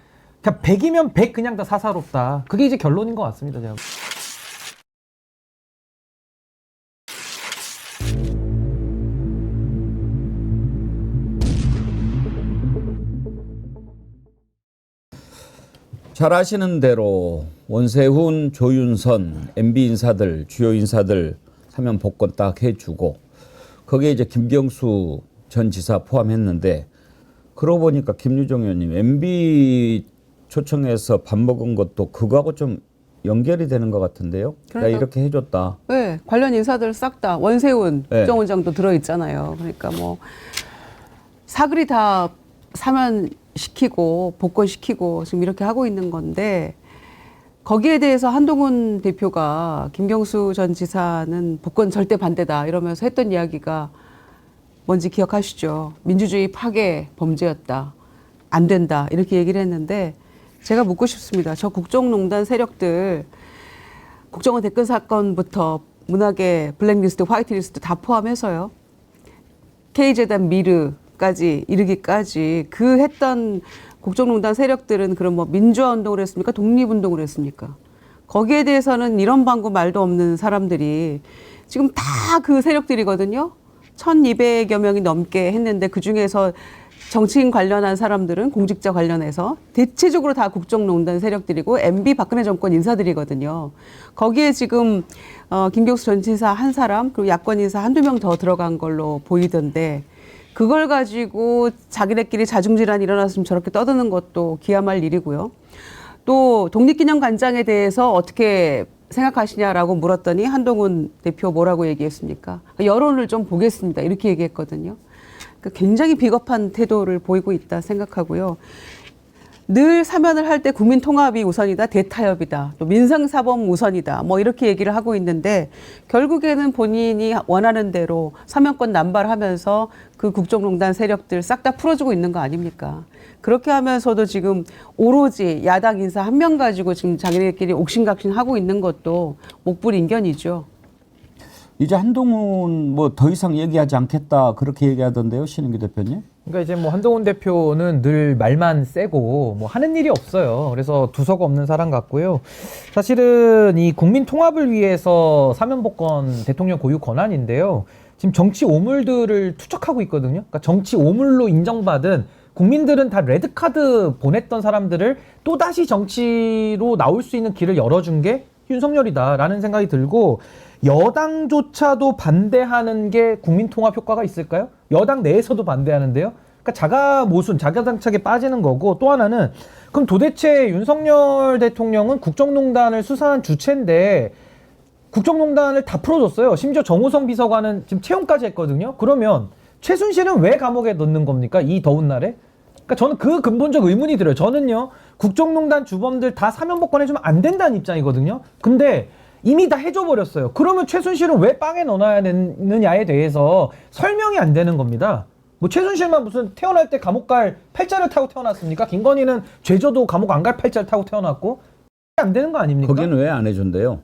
그냥 100이면 100 그냥 다 사사롭다. 그게 이제 결론인 것 같습니다, 제가. 잘 아시는 대로 원세훈, 조윤선, MB 인사들, 주요 인사들 사면 복권 딱 해주고, 거기에 이제 김경수 전 지사 포함했는데, 그러고 보니까 김유정 의원님 MB 초청해서 밥 먹은 것도 그거하고 좀 연결이 되는 것 같은데요. 나 그러니까. 이렇게 해줬다. 네, 관련 인사들 싹 다 원세훈 네. 국정원장도 들어있잖아요. 그러니까 뭐 사글이 다 사면 시키고 복권 시키고 지금 이렇게 하고 있는 건데, 거기에 대해서 한동훈 대표가 김경수 전 지사는 복권 절대 반대다 이러면서 했던 이야기가 뭔지 기억하시죠? 민주주의 파괴 범죄였다. 안 된다. 이렇게 얘기를 했는데, 제가 묻고 싶습니다. 저 국정농단 세력들 국정원 댓글 사건부터 문학의 블랙리스트, 화이트리스트 다 포함해서요. K재단 미르까지 때까지 이르기까지 그 했던 국정농단 세력들은 그럼 뭐 민주화 운동을 했습니까? 독립운동을 했습니까? 거기에 대해서는 이런 방구 말도 없는 사람들이 지금 다 그 세력들이거든요. 1200여 명이 넘게 했는데 그중에서 정치인 관련한 사람들은 공직자 관련해서 대체적으로 다 국정농단 세력들이고 MB 박근혜 정권 인사들이거든요. 거기에 지금 김경수 전 지사 한 사람 그리고 야권 인사 한두 명 더 들어간 걸로 보이던데 그걸 가지고 자기네끼리 자중질환 일어났으면 저렇게 떠드는 것도 기함할 일이고요. 또 독립기념관장에 대해서 어떻게 생각하시냐라고 물었더니 한동훈 대표 뭐라고 얘기했습니까? 여론을 좀 보겠습니다. 이렇게 얘기했거든요. 굉장히 비겁한 태도를 보이고 있다 생각하고요. 늘 사면을 할 때 국민 통합이 우선이다, 대타협이다, 또 민생사범 우선이다, 뭐 이렇게 얘기를 하고 있는데 결국에는 본인이 원하는 대로 사면권 남발하면서 그 국정농단 세력들 싹 다 풀어주고 있는 거 아닙니까? 그렇게 하면서도 지금 오로지 야당 인사 한 명 가지고 지금 자기네끼리 옥신각신 하고 있는 것도 목불인견이죠. 이제 한동훈 뭐 더 이상 얘기하지 않겠다 그렇게 얘기하던데요, 신은규 대표님? 그러니까 이제 뭐 한동훈 대표는 늘 말만 세고 뭐 하는 일이 없어요. 그래서 두서가 없는 사람 같고요. 사실은 이 국민 통합을 위해서 사면복권 대통령 고유 권한인데요. 지금 정치 오물들을 투척하고 있거든요. 그러니까 정치 오물로 인정받은 국민들은 다 레드카드 보냈던 사람들을 또다시 정치로 나올 수 있는 길을 열어준 게 윤석열이다라는 생각이 들고 여당조차도 반대하는 게 국민통합 효과가 있을까요? 여당 내에서도 반대하는데요. 그러니까 자가모순, 자가당착에 빠지는 거고 또 하나는 그럼 도대체 윤석열 대통령은 국정농단을 수사한 주체인데 국정농단을 다 풀어줬어요. 심지어 정호성 비서관은 지금 채용까지 했거든요. 그러면 최순실은 왜 감옥에 넣는 겁니까? 이 더운 날에? 그러니까 저는 그 근본적 의문이 들어요. 저는요, 국정농단 주범들 다 사면복권 해주면 안 된다는 입장이거든요. 근데 이미 다 해줘버렸어요. 그러면 최순실은 왜 빵에 넣어놔야 되느냐에 대해서 설명이 안 되는 겁니다. 뭐 최순실만 무슨 태어날 때 감옥 갈 팔자를 타고 태어났습니까? 김건희는 죄져도 감옥 안 갈 팔자를 타고 태어났고 안 되는 거 아닙니까? 거기는 왜 안 해준대요?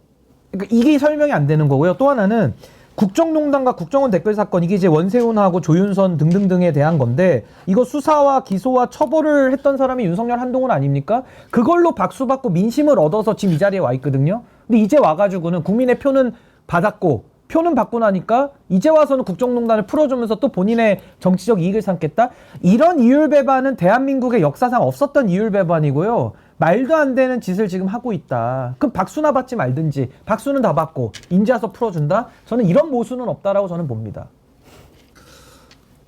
그러니까 이게 설명이 안 되는 거고요. 또 하나는 국정농단과 국정원 댓글 사건 이게 이제 원세훈하고 조윤선 등등등에 대한 건데 이거 수사와 기소와 처벌을 했던 사람이 윤석열 한동훈 아닙니까? 그걸로 박수받고 민심을 얻어서 지금 이 자리에 와 있거든요. 근데 이제 와가지고는 국민의 표는 받았고 표는 받고 나니까 이제 와서는 국정농단을 풀어주면서 또 본인의 정치적 이익을 삼겠다? 이런 이율배반은 대한민국의 역사상 없었던 이율배반이고요. 말도 안 되는 짓을 지금 하고 있다. 그럼 박수나 받지 말든지 박수는 다 받고 인제 와서 풀어준다? 저는 이런 모순은 없다라고 저는 봅니다.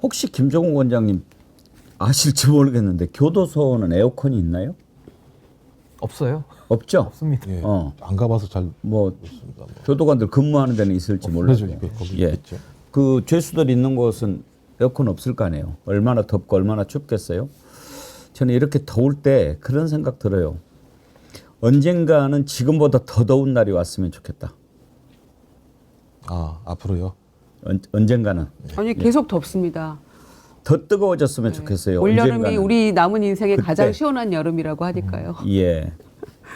혹시 김정욱 원장님 아실지 모르겠는데 교도소는 에어컨이 있나요? 없어요. 없죠? 없습니다. 예, 어. 안 가봐서 잘 뭐 모르겠습니다. 교도관들 근무하는 데는 있을지 몰라요. 그러죠. 거기 예. 있겠죠. 그 죄수들 있는 곳은 에어컨 없을 거 아니에요. 얼마나 덥고 얼마나 춥겠어요. 저는 이렇게 더울 때 그런 생각 들어요. 언젠가는 지금보다 더 더운 날이 왔으면 좋겠다. 아, 앞으로요? 언젠가는 아니 계속 덥습니다. 더 뜨거워졌으면 좋겠어요. 올여름이 언젠가는. 우리 남은 인생의 그때. 가장 시원한 여름이라고 하니까요. 예.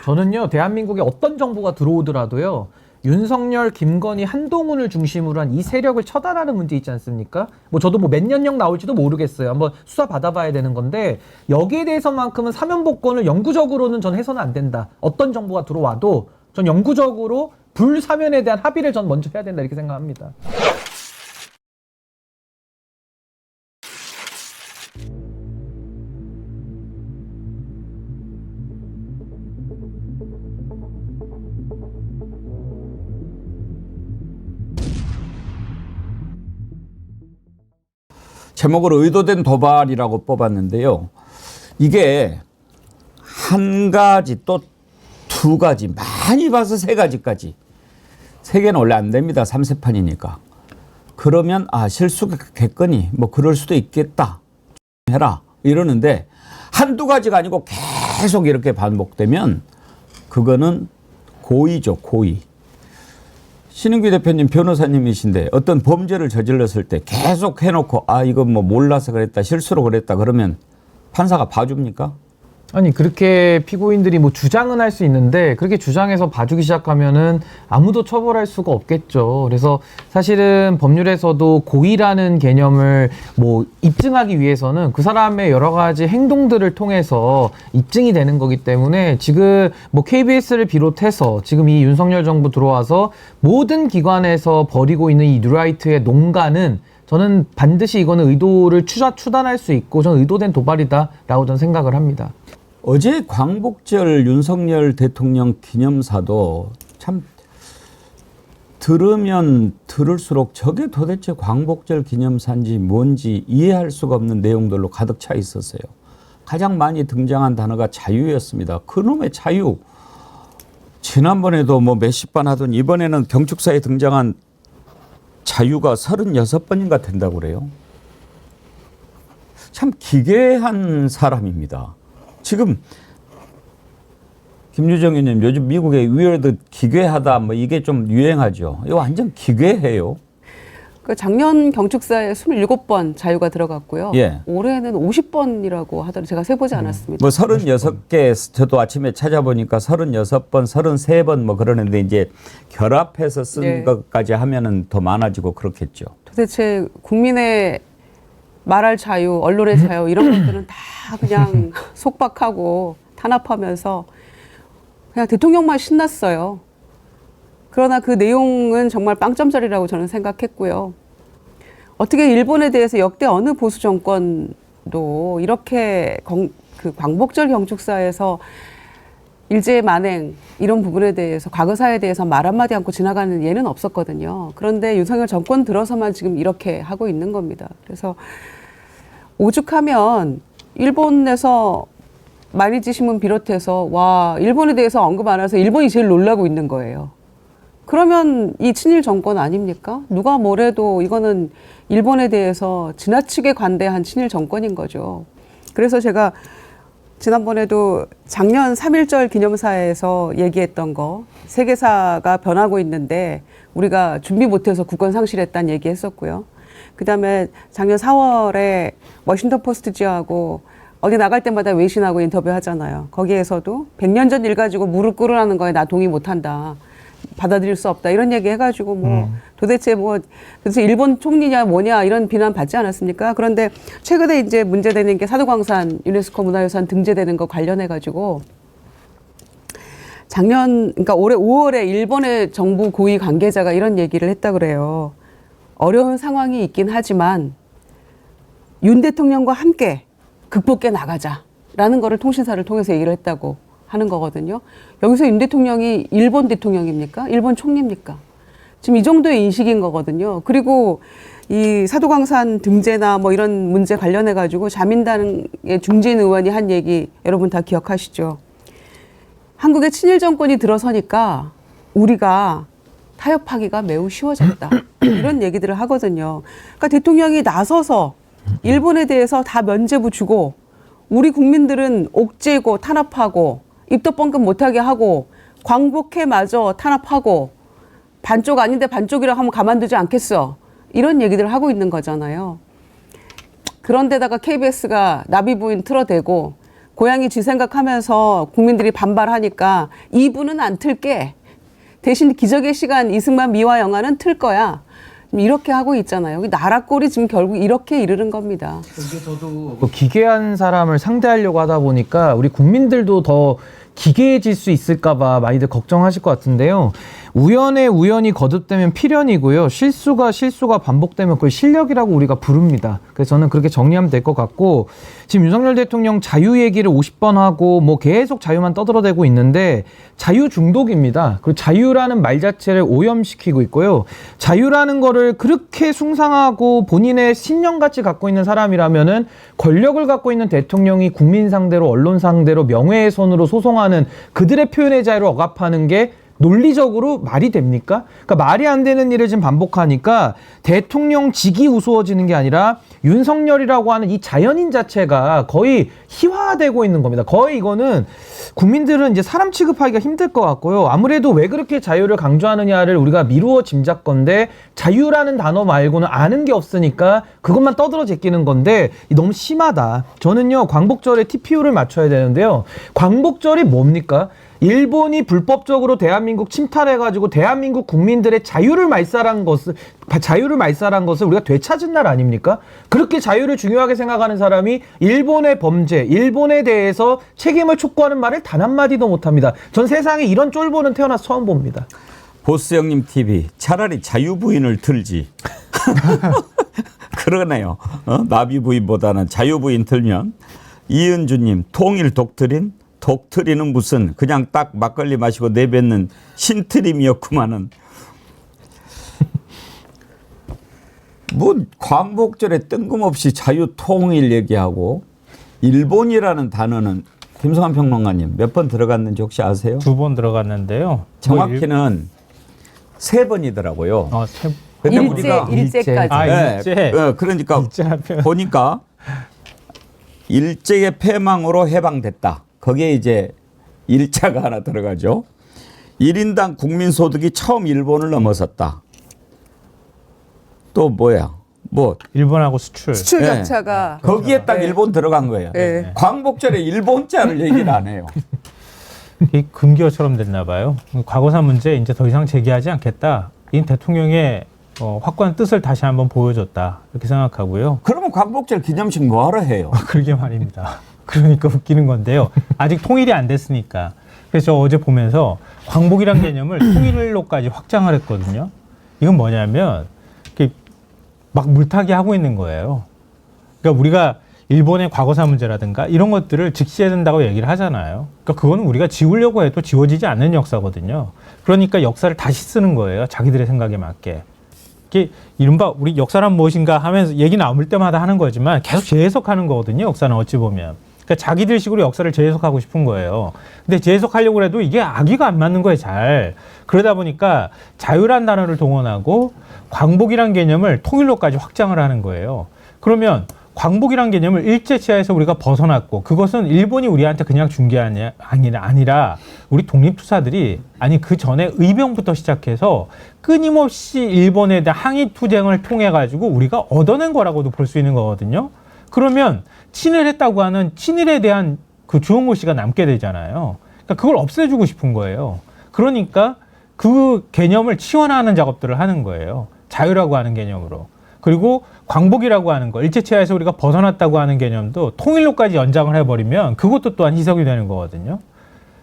저는요, 대한민국에 어떤 정부가 들어오더라도요, 윤석열, 김건희, 한동훈을 중심으로 한 이 세력을 처단하는 문제 있지 않습니까? 뭐 저도 뭐 몇 년형 나올지도 모르겠어요. 한번 수사 받아봐야 되는 건데 여기에 대해서만큼은 사면복권을 영구적으로는 전 해서는 안 된다. 어떤 정부가 들어와도 전 영구적으로 불사면에 대한 합의를 전 먼저 해야 된다 이렇게 생각합니다. 제목을 의도된 도발이라고 뽑았는데요. 이게 한 가지 또 두 가지 많이 봐서 세 가지까지. 세 개는 원래 안 됩니다. 3세판이니까. 그러면 실수겠거니 뭐 그럴 수도 있겠다. 해라 이러는데 한두 가지가 아니고 계속 이렇게 반복되면 그거는 고의죠. 고의. 신은규 대표님 변호사님이신데 어떤 범죄를 저질렀을 때 계속 해놓고 이건 뭐 몰라서 그랬다 실수로 그랬다 그러면 판사가 봐줍니까? 아니 그렇게 피고인들이 뭐 주장은 할 수 있는데 그렇게 주장해서 봐주기 시작하면은 아무도 처벌할 수가 없겠죠. 그래서 사실은 법률에서도 고의라는 개념을 뭐 입증하기 위해서는 그 사람의 여러 가지 행동들을 통해서 입증이 되는 거기 때문에 지금 뭐 KBS를 비롯해서 지금 이 윤석열 정부 들어와서 모든 기관에서 벌이고 있는 이 뉴라이트의 농간은 저는 반드시 이거는 의도를 추단할 수 있고 저는 의도된 도발이다라고 저는 생각을 합니다. 어제 광복절 윤석열 대통령 기념사도 참 들으면 들을수록 저게 도대체 광복절 기념사인지 뭔지 이해할 수가 없는 내용들로 가득 차 있었어요. 가장 많이 등장한 단어가 자유였습니다. 그놈의 자유. 지난번에도 뭐 몇십 번 하던 이번에는 경축사에 등장한 자유가 36번인가 된다고 그래요. 참 기괴한 사람입니다. 지금 김유정 의원님 요즘 미국의 위어드 기괴하다 뭐 이게 좀 유행하죠. 이거 완전 기괴해요. 그 작년 경축사에 27번 자유가 들어갔고요. 예. 올해는 50번이라고 하더라고요. 제가 세보지 않았습니다. 뭐 36개 저도 아침에 찾아보니까 36번, 33번 뭐 그러는데 이제 결합해서 쓴 네. 것까지 하면은 더 많아지고 그렇겠죠. 도대체 국민의 말할 자유, 언론의 자유 이런 것들은 다 그냥 속박하고 탄압하면서 그냥 대통령만 신났어요. 그러나 그 내용은 정말 빵점짜리라고 저는 생각했고요. 어떻게 일본에 대해서 역대 어느 보수 정권도 이렇게 그 광복절 경축사에서 일제 만행 이런 부분에 대해서 과거사에 대해서 말 한마디 않고 지나가는 예는 없었거든요. 그런데 윤석열 정권 들어서만 지금 이렇게 하고 있는 겁니다. 그래서 오죽하면 일본에서 마니치 신문 비롯해서 와 일본에 대해서 언급 안 해서 일본이 제일 놀라고 있는 거예요. 그러면 이 친일 정권 아닙니까? 누가 뭐래도 이거는 일본에 대해서 지나치게 관대한 친일 정권인 거죠. 그래서 제가 지난번에도 작년 3.1절 기념사에서 얘기했던 거 세계사가 변하고 있는데 우리가 준비 못해서 국권 상실했다는 얘기했었고요. 그다음에 작년 4월에 워싱턴 포스트지하고 어디 나갈 때마다 외신하고 인터뷰하잖아요. 거기에서도 100년 전 일 가지고 무릎 꿇으라는 거에 나 동의 못한다. 받아들일 수 없다. 이런 얘기 해가지고 도대체 일본 총리냐 뭐냐 이런 비난 받지 않았습니까? 그런데 최근에 이제 문제되는 게 사도광산 유네스코 문화유산 등재되는 거 관련해가지고 그러니까 올해 5월에 일본의 정부 고위 관계자가 이런 얘기를 했다 그래요. 어려운 상황이 있긴 하지만 윤 대통령과 함께 극복해 나가자라는 거를 통신사를 통해서 얘기를 했다고 하는 거거든요. 여기서 윤 대통령이 일본 대통령입니까? 일본 총리입니까? 지금 이 정도의 인식인 거거든요. 그리고 이 사도광산 등재나 뭐 이런 문제 관련해 가지고 자민당의 중진 의원이 한 얘기 여러분 다 기억하시죠? 한국의 친일 정권이 들어서니까 우리가 타협하기가 매우 쉬워졌다. 이런 얘기들을 하거든요. 그러니까 대통령이 나서서 일본에 대해서 다 면죄부 주고 우리 국민들은 옥죄고 탄압하고 입도 뻥끗 못하게 하고 광복해마저 탄압하고 반쪽 아닌데 반쪽이라고 하면 가만두지 않겠어. 이런 얘기들을 하고 있는 거잖아요. 그런데다가 KBS가 나비부인 틀어대고 고양이 쥐 생각하면서 국민들이 반발하니까 2부는 안 틀게. 대신 기적의 시간 이승만 미화 영화는 틀 거야. 이렇게 하고 있잖아요. 나라 꼴이 지금 결국 이렇게 이르는 겁니다. 이게 저도 기괴한 사람을 상대하려고 하다 보니까 우리 국민들도 더 기괴해질 수 있을까봐 많이들 걱정하실 것 같은데요. 우연에 우연이 거듭되면 필연이고요. 실수가 반복되면 그걸 실력이라고 우리가 부릅니다. 그래서 저는 그렇게 정리하면 될 것 같고 지금 윤석열 대통령 자유 얘기를 50번 하고 뭐 계속 자유만 떠들어대고 있는데 자유 중독입니다. 그리고 자유라는 말 자체를 오염시키고 있고요. 자유라는 거를 그렇게 숭상하고 본인의 신념같이 갖고 있는 사람이라면은 권력을 갖고 있는 대통령이 국민 상대로 언론 상대로 명예훼손으로 소송하는 그들의 표현의 자유를 억압하는 게 논리적으로 말이 됩니까? 그러니까 말이 안 되는 일을 지금 반복하니까 대통령직이 우스워지는 게 아니라 윤석열이라고 하는 이 자연인 자체가 거의 희화화되고 있는 겁니다. 거의 이거는 국민들은 이제 사람 취급하기가 힘들 것 같고요. 아무래도 왜 그렇게 자유를 강조하느냐를 우리가 미루어 짐작건데 자유라는 단어 말고는 아는 게 없으니까 그것만 떠들어 제끼는 건데 너무 심하다. 저는요, 광복절에 TPO를 맞춰야 되는데요. 광복절이 뭡니까? 일본이 불법적으로 대한민국 침탈해가지고 대한민국 국민들의 자유를 말살한 것을 우리가 되찾은 날 아닙니까? 그렇게 자유를 중요하게 생각하는 사람이 일본의 범죄, 일본에 대해서 책임을 촉구하는 말을 단 한마디도 못합니다. 전 세상에 이런 쫄보는 태어나서 처음 봅니다. 보스 형님 TV 차라리 자유부인을 틀지. 그러네요. 나비 부인보다는 자유부인 틀면. 이은주님 통일 독트린? 독트린은 무슨 그냥 딱 막걸리 마시고 내뱉는 신트림이었구만은. 뭐 광복절에 뜬금없이 자유 통일 얘기하고 일본이라는 단어는 김성환 평론가님 몇 번 들어갔는지 혹시 아세요? 2번 들어갔는데요. 정확히는 3번이더라고요. 근데 우리가 일제까지. 일제. 그러니까 일제하면. 보니까 일제의 패망으로 해방됐다. 거기에 이제 일자가 하나 들어가죠. 1인당 국민소득이 처음 일본을 넘어섰다. 또 뭐야? 뭐 일본하고 수출. 수출 네. 격차가 거기에 딱 일본 들어간 거예요. 네. 광복절에 일본자를 얘기를 안 해요. 이게 금기어처럼 됐나 봐요. 과거사 문제 이제 더 이상 제기하지 않겠다. 이 대통령의 확고한 뜻을 다시 한번 보여줬다. 이렇게 생각하고요. 그러면 광복절 기념식 뭐하러 해요? 그러게 말입니다. 그러니까 웃기는 건데요. 아직 통일이 안 됐으니까. 그래서 저 어제 보면서 광복이란 개념을 통일로까지 확장을 했거든요. 이건 뭐냐면 이렇게 막 물타기 하고 있는 거예요. 그러니까 우리가 일본의 과거사 문제라든가 이런 것들을 직시해야 된다고 얘기를 하잖아요. 그러니까 그거는 우리가 지우려고 해도 지워지지 않는 역사거든요. 그러니까 역사를 다시 쓰는 거예요. 자기들의 생각에 맞게. 이게 이른바 우리 역사란 무엇인가 하면서 얘기 나올 때마다 하는 거지만 계속 재해석하는 거거든요. 역사는 어찌 보면. 그러니까 자기들 식으로 역사를 재해석하고 싶은 거예요. 근데 재해석하려고 해도 이게 악의가 안 맞는 거예요, 잘. 그러다 보니까 자유란 단어를 동원하고 광복이란 개념을 통일로까지 확장을 하는 거예요. 그러면 광복이란 개념을 일제 치하에서 우리가 벗어났고 그것은 일본이 우리한테 그냥 준 게 아니라 우리 독립투사들이 아니 그 전에 의병부터 시작해서 끊임없이 일본에 대한 항의 투쟁을 통해 가지고 우리가 얻어낸 거라고도 볼 수 있는 거거든요. 그러면 친일했다고 하는 친일에 대한 그 주홍글씨가 남게 되잖아요. 그러니까 그걸 없애주고 싶은 거예요. 그러니까 그 개념을 치환하는 작업들을 하는 거예요. 자유라고 하는 개념으로. 그리고 광복이라고 하는 거, 일제치하에서 우리가 벗어났다고 하는 개념도 통일로까지 연장을 해버리면 그것도 또한 희석이 되는 거거든요.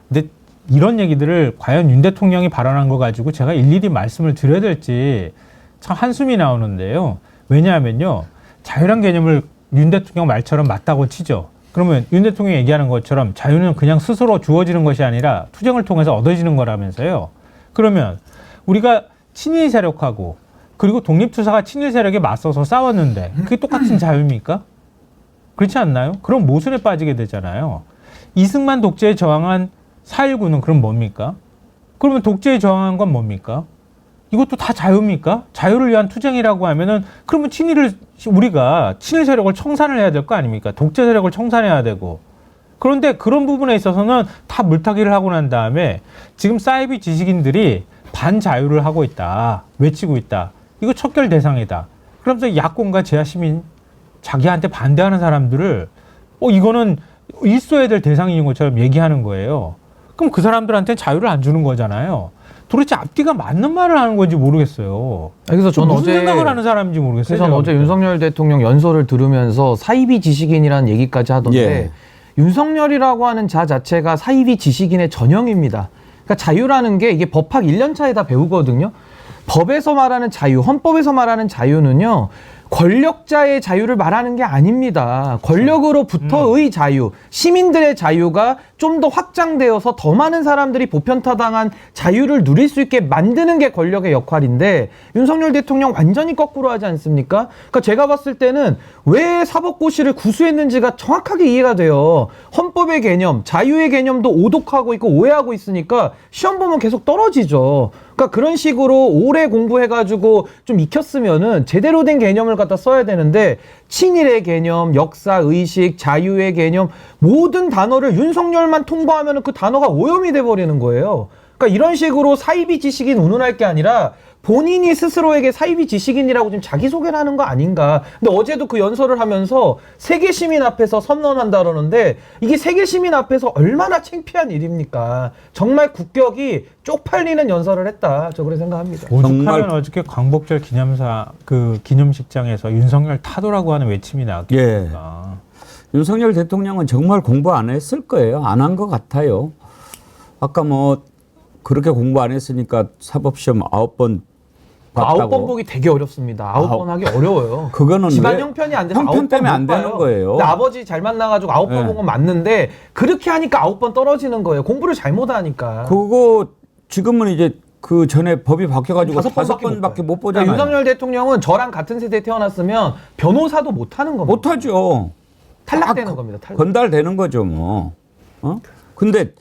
근데 이런 얘기들을 과연 윤 대통령이 발언한 거 가지고 제가 일일이 말씀을 드려야 될지 참 한숨이 나오는데요. 왜냐하면요. 자유란 개념을 윤 대통령 말처럼 맞다고 치죠. 그러면 윤 대통령이 얘기하는 것처럼 자유는 그냥 스스로 주어지는 것이 아니라 투쟁을 통해서 얻어지는 거라면서요. 그러면 우리가 친일 세력하고 그리고 독립투사가 친일 세력에 맞서서 싸웠는데 그게 똑같은 자유입니까? 그렇지 않나요? 그럼 모순에 빠지게 되잖아요. 이승만 독재에 저항한 4.19는 그럼 뭡니까? 그러면 독재에 저항한 건 뭡니까? 이것도 다 자유입니까? 자유를 위한 투쟁이라고 하면은 그러면 우리가 친일 세력을 청산을 해야 될 거 아닙니까? 독재 세력을 청산해야 되고. 그런데 그런 부분에 있어서는 다 물타기를 하고 난 다음에 지금 사이비 지식인들이 반자유를 하고 있다. 외치고 있다. 이거 척결 대상이다. 그러면서 야권과 재야 시민 자기한테 반대하는 사람들을 이거는 일소해야 될 대상인 것처럼 얘기하는 거예요. 그럼 그 사람들한테는 자유를 안 주는 거잖아요. 도대체 앞뒤가 맞는 말을 하는 건지 모르겠어요. 그래서 저는 무슨 생각을 하는 사람인지 모르겠어요. 그래서 저는 어제 윤석열 대통령 연설을 들으면서 사이비 지식인이라는 얘기까지 하던데 예. 윤석열이라고 하는 자 자체가 사이비 지식인의 전형입니다. 그러니까 자유라는 게 이게 법학 1년 차에 다 배우거든요. 법에서 말하는 자유, 헌법에서 말하는 자유는요. 권력자의 자유를 말하는 게 아닙니다. 권력으로부터의 자유, 시민들의 자유가 좀 더 확장되어서 더 많은 사람들이 보편타당한 자유를 누릴 수 있게 만드는 게 권력의 역할인데 윤석열 대통령 완전히 거꾸로 하지 않습니까? 그러니까 제가 봤을 때는 왜 사법고시를 구수했는지가 정확하게 이해가 돼요. 헌법의 개념, 자유의 개념도 오독하고 있고 오해하고 있으니까 시험 보면 계속 떨어지죠. 그러니까 그런 식으로 오래 공부해가지고 좀 익혔으면은 제대로 된 개념을 갖다 써야 되는데 친일의 개념, 역사, 의식, 자유의 개념 모든 단어를 윤석열만 통보하면은 그 단어가 오염이 돼버리는 거예요. 그러니까 이런 식으로 사이비 지식인 운운할 게 아니라 본인이 스스로에게 사이비 지식인이라고 지금 자기소개를 하는 거 아닌가. 근데 어제도 그 연설을 하면서 세계 시민 앞에서 선언한다 그러는데 이게 세계 시민 앞에서 얼마나 창피한 일입니까? 정말 국격이 쪽팔리는 연설을 했다. 저 그렇게 생각합니다. 오죽하면 정말- 어저께 광복절 기념사 그 기념식장에서 윤석열 타도라고 하는 외침이 나왔겠습니까? 윤석열 대통령은 정말 공부 안 했을 거예요. 안 한 것 같아요. 아까 뭐 그렇게 공부 안 했으니까 사법시험 9번 봤다고. 9번 보기 되게 어렵습니다. 9번 하기 어려워요. 그거는 집안 왜 형편이 안 돼서 형편 9번 때문에 못 안 되는 봐요. 거예요. 근데 아버지 잘 만나가지고 9번 네. 본 건 맞는데 그렇게 하니까 9번 떨어지는 거예요. 공부를 잘못하니까. 그거 지금은 이제 그 전에 법이 바뀌어가지고 5번밖에 5번밖에 못 보잖아요. 그러니까 윤석열 대통령은 저랑 같은 세대에 태어났으면 변호사도 못 하는 겁니다. 못하죠. 탈락되는 겁니다. 탈락. 건달되는 거죠, 뭐. 근데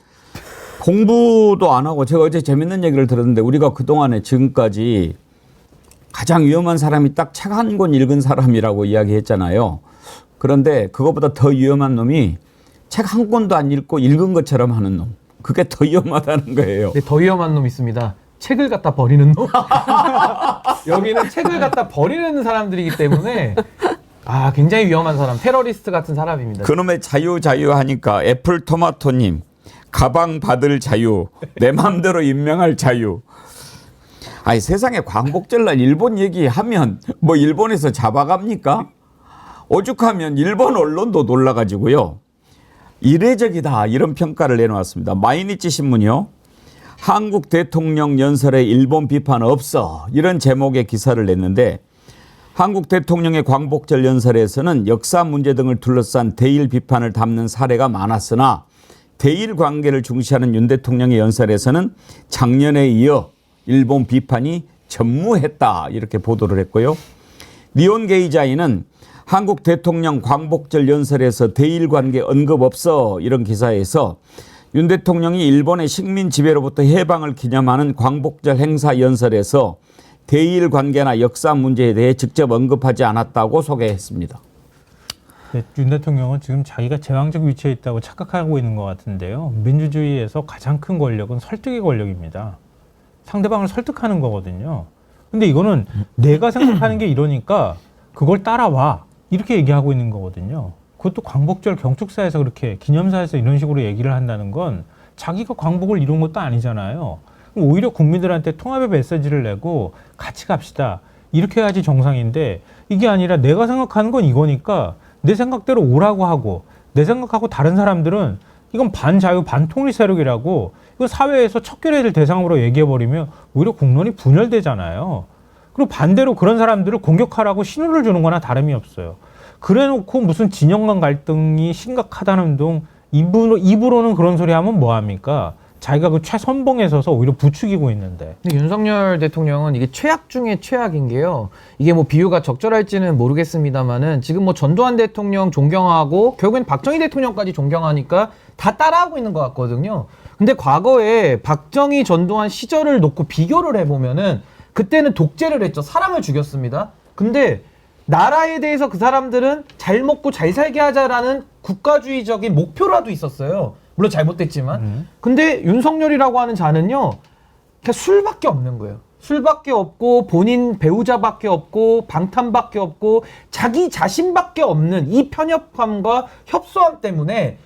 공부도 안 하고 제가 어제 재밌는 얘기를 들었는데 우리가 그동안에 지금까지 가장 위험한 사람이 딱 책 한 권 읽은 사람이라고 이야기했잖아요. 그런데 그것보다 더 위험한 놈이 책 한 권도 안 읽고 읽은 것처럼 하는 놈. 그게 더 위험하다는 거예요. 네, 더 위험한 놈 있습니다. 책을 갖다 버리는 놈. 여기는 책을 갖다 버리는 사람들이기 때문에 굉장히 위험한 사람, 테러리스트 같은 사람입니다. 그놈의 자유 하니까 애플토마토님 가방 받을 자유, 내 마음대로 임명할 자유. 아니 세상에 광복절날 일본 얘기하면 뭐 일본에서 잡아갑니까? 오죽하면 일본 언론도 놀라가지고요. 이례적이다 이런 평가를 내놓았습니다. 마이니치 신문이요. 한국 대통령 연설에 일본 비판 없어 이런 제목의 기사를 냈는데 한국 대통령의 광복절 연설에서는 역사 문제 등을 둘러싼 대일 비판을 담는 사례가 많았으나 대일 관계를 중시하는 윤 대통령의 연설에서는 작년에 이어 일본 비판이 전무했다 이렇게 보도를 했고요. 니온 게이자이는 한국 대통령 광복절 연설에서 대일 관계 언급 없어 이런 기사에서 윤 대통령이 일본의 식민 지배로부터 해방을 기념하는 광복절 행사 연설에서 대일 관계나 역사 문제에 대해 직접 언급하지 않았다고 소개했습니다. 네, 윤 대통령은 지금 자기가 제왕적 위치에 있다고 착각하고 있는 것 같은데요. 민주주의에서 가장 큰 권력은 설득의 권력입니다. 상대방을 설득하는 거거든요. 근데 이거는 내가 생각하는 게 이러니까 그걸 따라와 이렇게 얘기하고 있는 거거든요. 그것도 광복절 경축사에서 그렇게 기념사에서 이런 식으로 얘기를 한다는 건 자기가 광복을 이룬 것도 아니잖아요. 그럼 오히려 국민들한테 통합의 메시지를 내고 같이 갑시다. 이렇게 해야지 정상인데 이게 아니라 내가 생각하는 건 이거니까 내 생각대로 오라고 하고 내 생각하고 다른 사람들은 이건 반자유 반통일 세력이라고 이거 사회에서 척결해야 될 대상으로 얘기해버리면 오히려 국론이 분열되잖아요. 그리고 반대로 그런 사람들을 공격하라고 신호를 주는 거나 다름이 없어요. 그래놓고 무슨 진영 간 갈등이 심각하다는 둥 입으로는 그런 소리 하면 뭐합니까? 자기가 그 최선봉에 서서 오히려 부추기고 있는데. 근데 윤석열 대통령은 이게 최악 중에 최악인 게요. 이게 뭐 비유가 적절할지는 모르겠습니다만은 지금 뭐 전두환 대통령 존경하고 결국엔 박정희 대통령까지 존경하니까 다 따라하고 있는 것 같거든요. 근데 과거에 박정희 전두환 시절을 놓고 비교를 해보면은 그때는 독재를 했죠. 사람을 죽였습니다. 근데 나라에 대해서 그 사람들은 잘 먹고 잘 살게 하자라는 국가주의적인 목표라도 있었어요. 물론 잘못됐지만. 근데 윤석열이라고 하는 자는요. 그냥 술밖에 없는 거예요. 술밖에 없고 본인 배우자밖에 없고 방탄밖에 없고 자기 자신밖에 없는 이 편협함과 협소함 때문에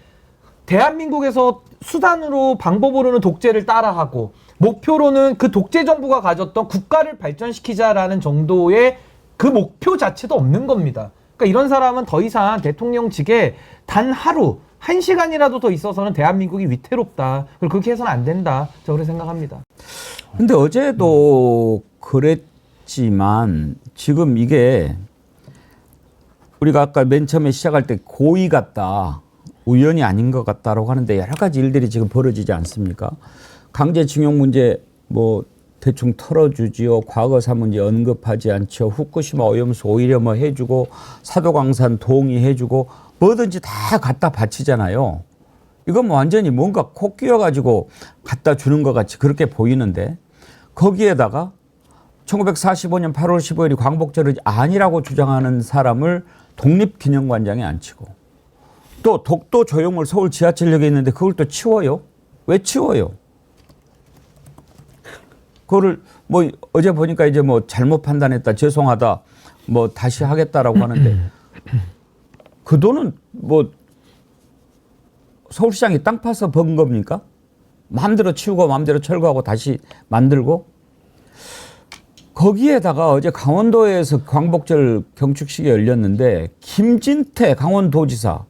대한민국에서 수단으로 방법으로는 독재를 따라하고 목표로는 그 독재 정부가 가졌던 국가를 발전시키자라는 정도의 그 목표 자체도 없는 겁니다. 그러니까 이런 사람은 더 이상 대통령직에 단 하루, 1시간이라도 더 있어서는 대한민국이 위태롭다. 그리고 그렇게 해서는 안 된다. 저 그렇게 생각합니다. 근데 어제도 그랬지만 지금 이게 우리가 아까 맨 처음에 시작할 때 고의 같다. 우연이 아닌 것 같다라고 하는데 여러 가지 일들이 지금 벌어지지 않습니까? 강제징용 문제 뭐 대충 털어주지요. 과거사 문제 언급하지 않죠. 후쿠시마 오염수 오히려 뭐 해주고 사도광산 동의해주고 뭐든지 다 갖다 바치잖아요. 이건 뭐 완전히 뭔가 코 끼워가지고 갖다 주는 것 같이 그렇게 보이는데 거기에다가 1945년 8월 15일이 광복절이 아니라고 주장하는 사람을 독립기념관장에 앉히고 또 독도 조형물 서울 지하철역에 있는데 그걸 또 치워요? 왜 치워요? 그거를 뭐 어제 보니까 이제 뭐 잘못 판단했다, 죄송하다, 뭐 다시 하겠다라고 하는데 그 돈은 뭐 서울시장이 땅 파서 번 겁니까? 마음대로 치우고 마음대로 철거하고 다시 만들고. 거기에다가 어제 강원도에서 광복절 경축식이 열렸는데 김진태 강원도지사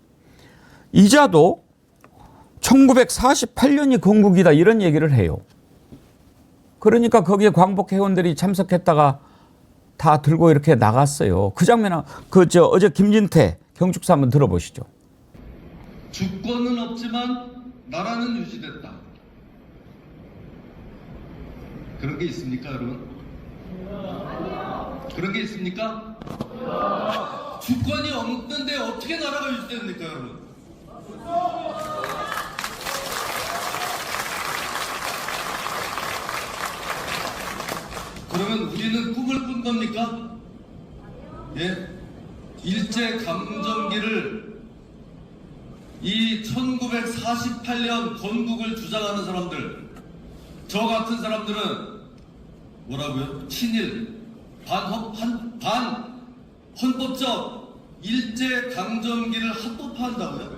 이자도 1948년이 건국이다 이런 얘기를 해요. 그러니까 거기에 광복회원들이 참석했다가 다 들고 이렇게 나갔어요. 그 장면 어제 김진태 경축사 한번 들어보시죠. 주권은 없지만 나라는 유지됐다. 그런 게 있습니까, 여러분? 그런 게 있습니까? 주권이 없는데 어떻게 나라가 유지됩니까, 여러분? 그러면 우리는 꿈을 꾼 겁니까? 예? 일제 감정기를 이 1948년 건국을 주장하는 사람들, 저 같은 사람들은 뭐라고요? 친일, 반헌법적 일제 강점기를 합법화한다고요?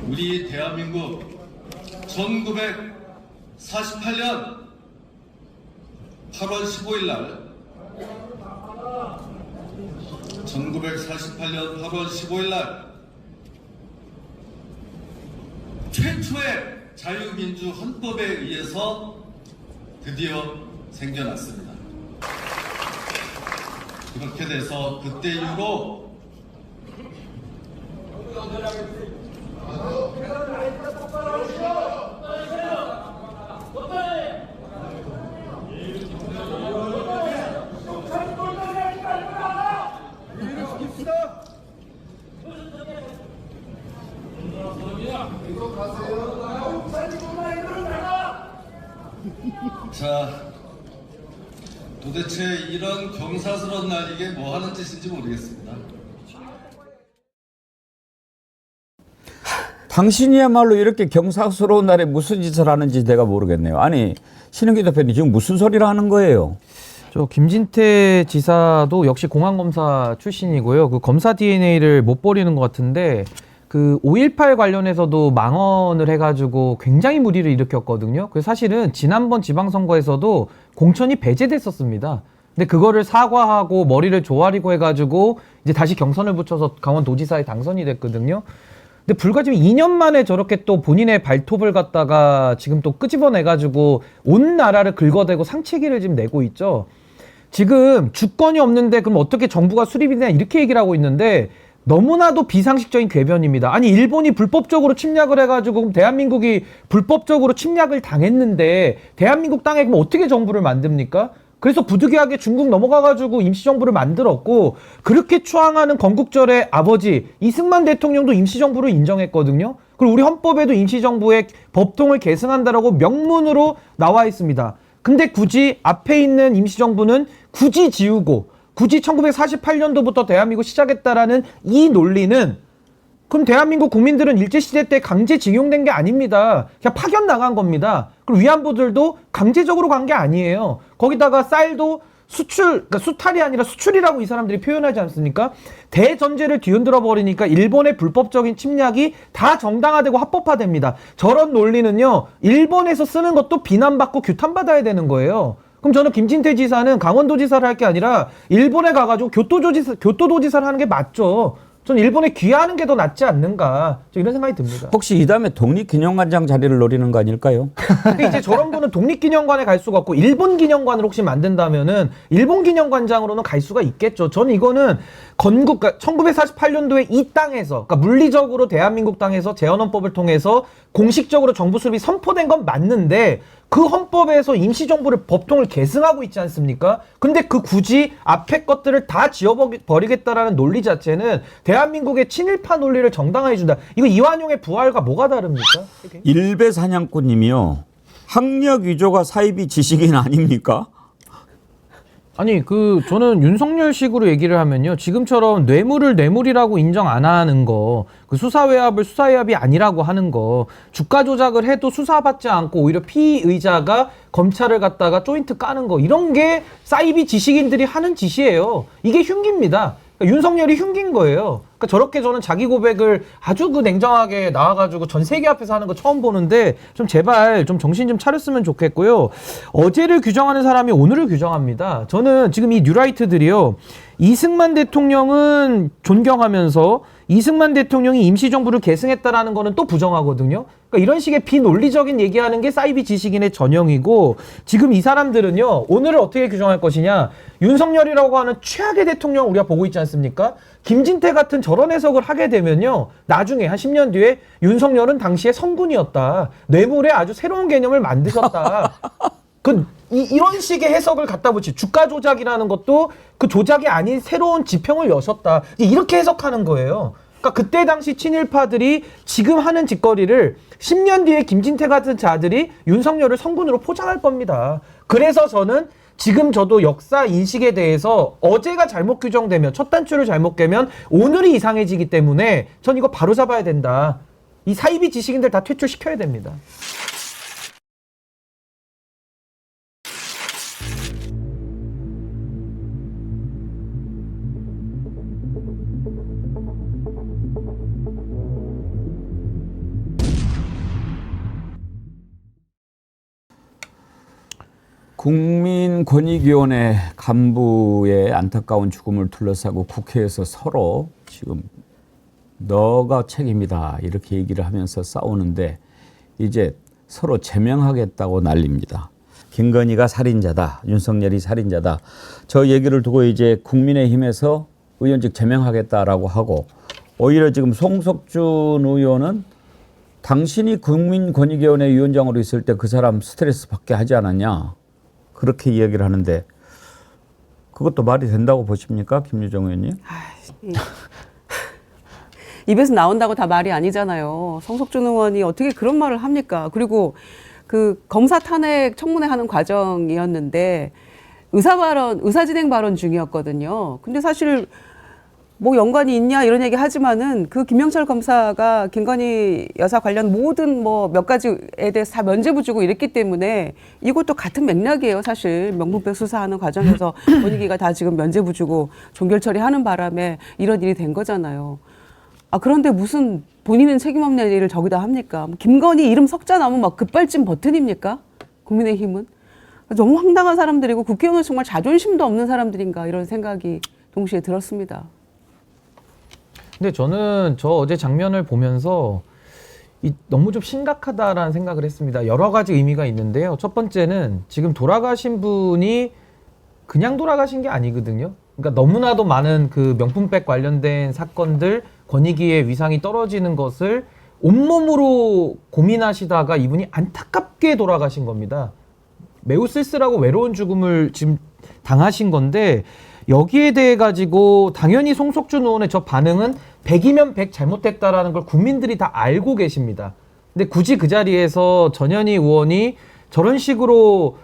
우리 대한민국 1948년 8월 15일 날 1948년 8월 15일 날 최초의 자유민주 헌법에 의해서 드디어 생겨났습니다. 그렇게 돼서 그때 이후로 자, 도대체 이런 경사스러운 날 이게 뭐 하는 짓인지 모르겠습니다. 당신이야말로 이렇게 경사스러운 날에 무슨 짓을 하는지 내가 모르겠네요. 아니, 신은기 대표님 지금 무슨 소리를 하는 거예요? 저 김진태 지사도 역시 공안검사 출신이고요. 그 검사 DNA를 못 버리는 것 같은데 그 5.18 관련해서도 망언을 해가지고 굉장히 물의를 일으켰거든요. 그래서 사실은 지난번 지방선거에서도 공천이 배제됐었습니다. 근데 그거를 사과하고 머리를 조아리고 해가지고 이제 다시 경선을 붙여서 강원도지사에 당선이 됐거든요. 근데 불과 지금 2년 만에 저렇게 또 본인의 발톱을 갖다가 지금 또 끄집어내가지고 온 나라를 긁어대고 상체기를 지금 내고 있죠. 지금 주권이 없는데 그럼 어떻게 정부가 수립이 되냐 이렇게 얘기를 하고 있는데 너무나도 비상식적인 궤변입니다. 아니 일본이 불법적으로 침략을 해가지고 그럼 대한민국이 불법적으로 침략을 당했는데 대한민국 땅에 그럼 어떻게 정부를 만듭니까? 그래서 부득이하게 중국 넘어가가지고 임시정부를 만들었고 그렇게 추앙하는 건국절의 아버지 이승만 대통령도 임시정부를 인정했거든요. 그리고 우리 헌법에도 임시정부의 법통을 계승한다라고 명문으로 나와 있습니다. 근데 굳이 앞에 있는 임시정부는 굳이 지우고 굳이 1948년도부터 대한민국 시작했다라는 이 논리는 그럼 대한민국 국민들은 일제시대 때 강제징용된 게 아닙니다. 그냥 파견 나간 겁니다. 그리고 위안부들도 강제적으로 간 게 아니에요. 거기다가 쌀도 수출, 그러니까 수탈이 아니라 수출이라고 이 사람들이 표현하지 않습니까? 대전제를 뒤흔들어 버리니까 일본의 불법적인 침략이 다 정당화되고 합법화됩니다. 저런 논리는요, 일본에서 쓰는 것도 비난받고 규탄받아야 되는 거예요. 그럼 저는 김진태 지사는 강원도지사를 할 게 아니라 일본에 가가지고 교토도지사를 하는 게 맞죠. 저는 일본에 귀화하는 게 더 낫지 않는가 이런 생각이 듭니다. 혹시 이 다음에 독립기념관장 자리를 노리는 거 아닐까요? 근데 이제 저런 분은 독립기념관에 갈 수가 없고 일본 기념관을 혹시 만든다면은 일본 기념관장으로는 갈 수가 있겠죠. 저는 이거는 건국, 그러니까 1948년도에 이 땅에서, 그러니까 물리적으로 대한민국 땅에서 재헌헌법을 통해서 공식적으로 정부 수립이 선포된 건 맞는데 그 헌법에서 임시정부를 법통을 계승하고 있지 않습니까? 근데 그 굳이 앞에 것들을 다 지워버리겠다라는 논리 자체는 대한민국의 친일파 논리를 정당화해준다. 이거 이완용의 부활과 뭐가 다릅니까? 일베사냥꾼님이요. 학력 위조가 사이비 지식인 아닙니까? 아니 저는 윤석열식으로 얘기를 하면요, 지금처럼 뇌물을 뇌물이라고 인정 안 하는 거, 그 수사외압을 수사외압이 아니라고 하는 거, 주가 조작을 해도 수사받지 않고 오히려 피의자가 검찰을 갖다가 조인트 까는 거, 이런 게 사이비 지식인들이 하는 짓이에요. 이게 흉기입니다. 그러니까 윤석열이 흉기인 거예요. 그러니까 저렇게 저는 자기 고백을 아주 냉정하게 나와가지고 전 세계 앞에서 하는 거 처음 보는데, 좀 제발 좀 정신 좀 차렸으면 좋겠고요. 어제를 규정하는 사람이 오늘을 규정합니다. 저는 지금 이 뉴라이트들이요, 이승만 대통령은 존경하면서 이승만 대통령이 임시정부를 계승했다라는 거는 또 부정하거든요. 그러니까 이런 식의 비논리적인 얘기하는 게 사이비 지식인의 전형이고, 지금 이 사람들은요, 오늘을 어떻게 규정할 것이냐, 윤석열이라고 하는 최악의 대통령을 우리가 보고 있지 않습니까? 김진태 같은 저런 해석을 하게 되면요, 나중에 한 10년 뒤에 윤석열은 당시에 성군이었다, 뇌물의 아주 새로운 개념을 만드셨다, 이런 식의 해석을 갖다 붙이, 주가 조작이라는 것도 그 조작이 아닌 새로운 지평을 여셨다, 이렇게 해석하는 거예요. 그러니까 그때 당시 친일파들이 지금 하는 짓거리를 10년 뒤에 김진태 같은 자들이 윤석열을 성군으로 포장할 겁니다. 그래서 저는 지금 저도 역사 인식에 대해서 어제가 잘못 규정되면, 첫 단추를 잘못 깨면 오늘이 이상해지기 때문에 전 이거 바로 잡아야 된다. 이 사이비 지식인들 다 퇴출시켜야 됩니다. 국민권익위원회 간부의 안타까운 죽음을 둘러싸고 국회에서 서로 지금 너가 책임이다 이렇게 얘기를 하면서 싸우는데, 이제 서로 제명하겠다고 난립니다. 김건희가 살인자다, 윤석열이 살인자다, 저 얘기를 두고 이제 국민의힘에서 의원직 제명하겠다라고 하고, 오히려 지금 송석준 의원은 당신이 국민권익위원회 위원장으로 있을 때 그 사람 스트레스 받게 하지 않았냐, 그렇게 이야기를 하는데, 그것도 말이 된다고 보십니까, 김유정 의원님? 입에서 나온다고 다 말이 아니잖아요. 성석준 의원이 어떻게 그런 말을 합니까? 그리고 그 검사 탄핵 청문회 하는 과정이었는데 의사진행 발언 중이었거든요. 근데 사실 뭐 연관이 있냐 이런 얘기 하지만은 그 김영철 검사가 김건희 여사 관련 모든 뭐 몇 가지에 대해서 다 면죄부 주고 이랬기 때문에 이것도 같은 맥락이에요. 사실 명품백 수사하는 과정에서 권익위가 다 지금 면죄부 주고 종결 처리하는 바람에 이런 일이 된 거잖아요. 그런데 무슨 본인은 책임 없는 일을 저기다 합니까? 김건희 이름 석자 나오면 막 급발진 버튼입니까? 국민의힘은? 너무 황당한 사람들이고 국회의원은 정말 자존심도 없는 사람들인가 이런 생각이 동시에 들었습니다. 근데 저는 저 어제 장면을 보면서 너무 좀 심각하다라는 생각을 했습니다. 여러 가지 의미가 있는데요. 첫 번째는 지금 돌아가신 분이 그냥 돌아가신 게 아니거든요. 그러니까 너무나도 많은 그 명품백 관련된 사건들, 권익위의 위상이 떨어지는 것을 온몸으로 고민하시다가 이분이 안타깝게 돌아가신 겁니다. 매우 쓸쓸하고 외로운 죽음을 지금 당하신 건데, 여기에 대해 가지고 당연히 송석준 의원의 저 반응은 100이면 100 잘못됐다라는 걸 국민들이 다 알고 계십니다. 근데 굳이 그 자리에서 전현희 의원이 저런 식으로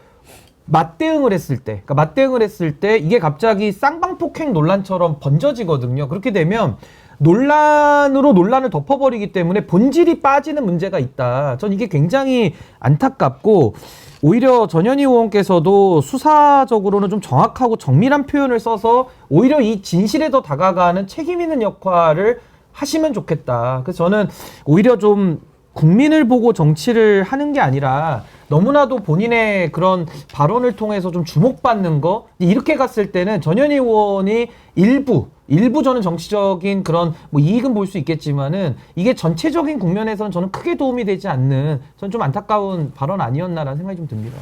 맞대응을 했을 때, 그러니까 맞대응을 했을 때 이게 갑자기 쌍방폭행 논란처럼 번져지거든요. 그렇게 되면 논란으로 논란을 덮어버리기 때문에 본질이 빠지는 문제가 있다. 전 이게 굉장히 안타깝고, 오히려 전현희 의원께서도 수사적으로는 좀 정확하고 정밀한 표현을 써서 오히려 이 진실에 더 다가가는 책임 있는 역할을 하시면 좋겠다. 그래서 저는 오히려 좀 국민을 보고 정치를 하는 게 아니라 너무나도 본인의 그런 발언을 통해서 좀 주목받는 거, 이렇게 갔을 때는 전현희 의원이 일부 저는 정치적인 그런 뭐 이익은 볼 수 있겠지만은 이게 전체적인 국면에서는 저는 크게 도움이 되지 않는, 저는 좀 안타까운 발언 아니었나라는 생각이 좀 듭니다.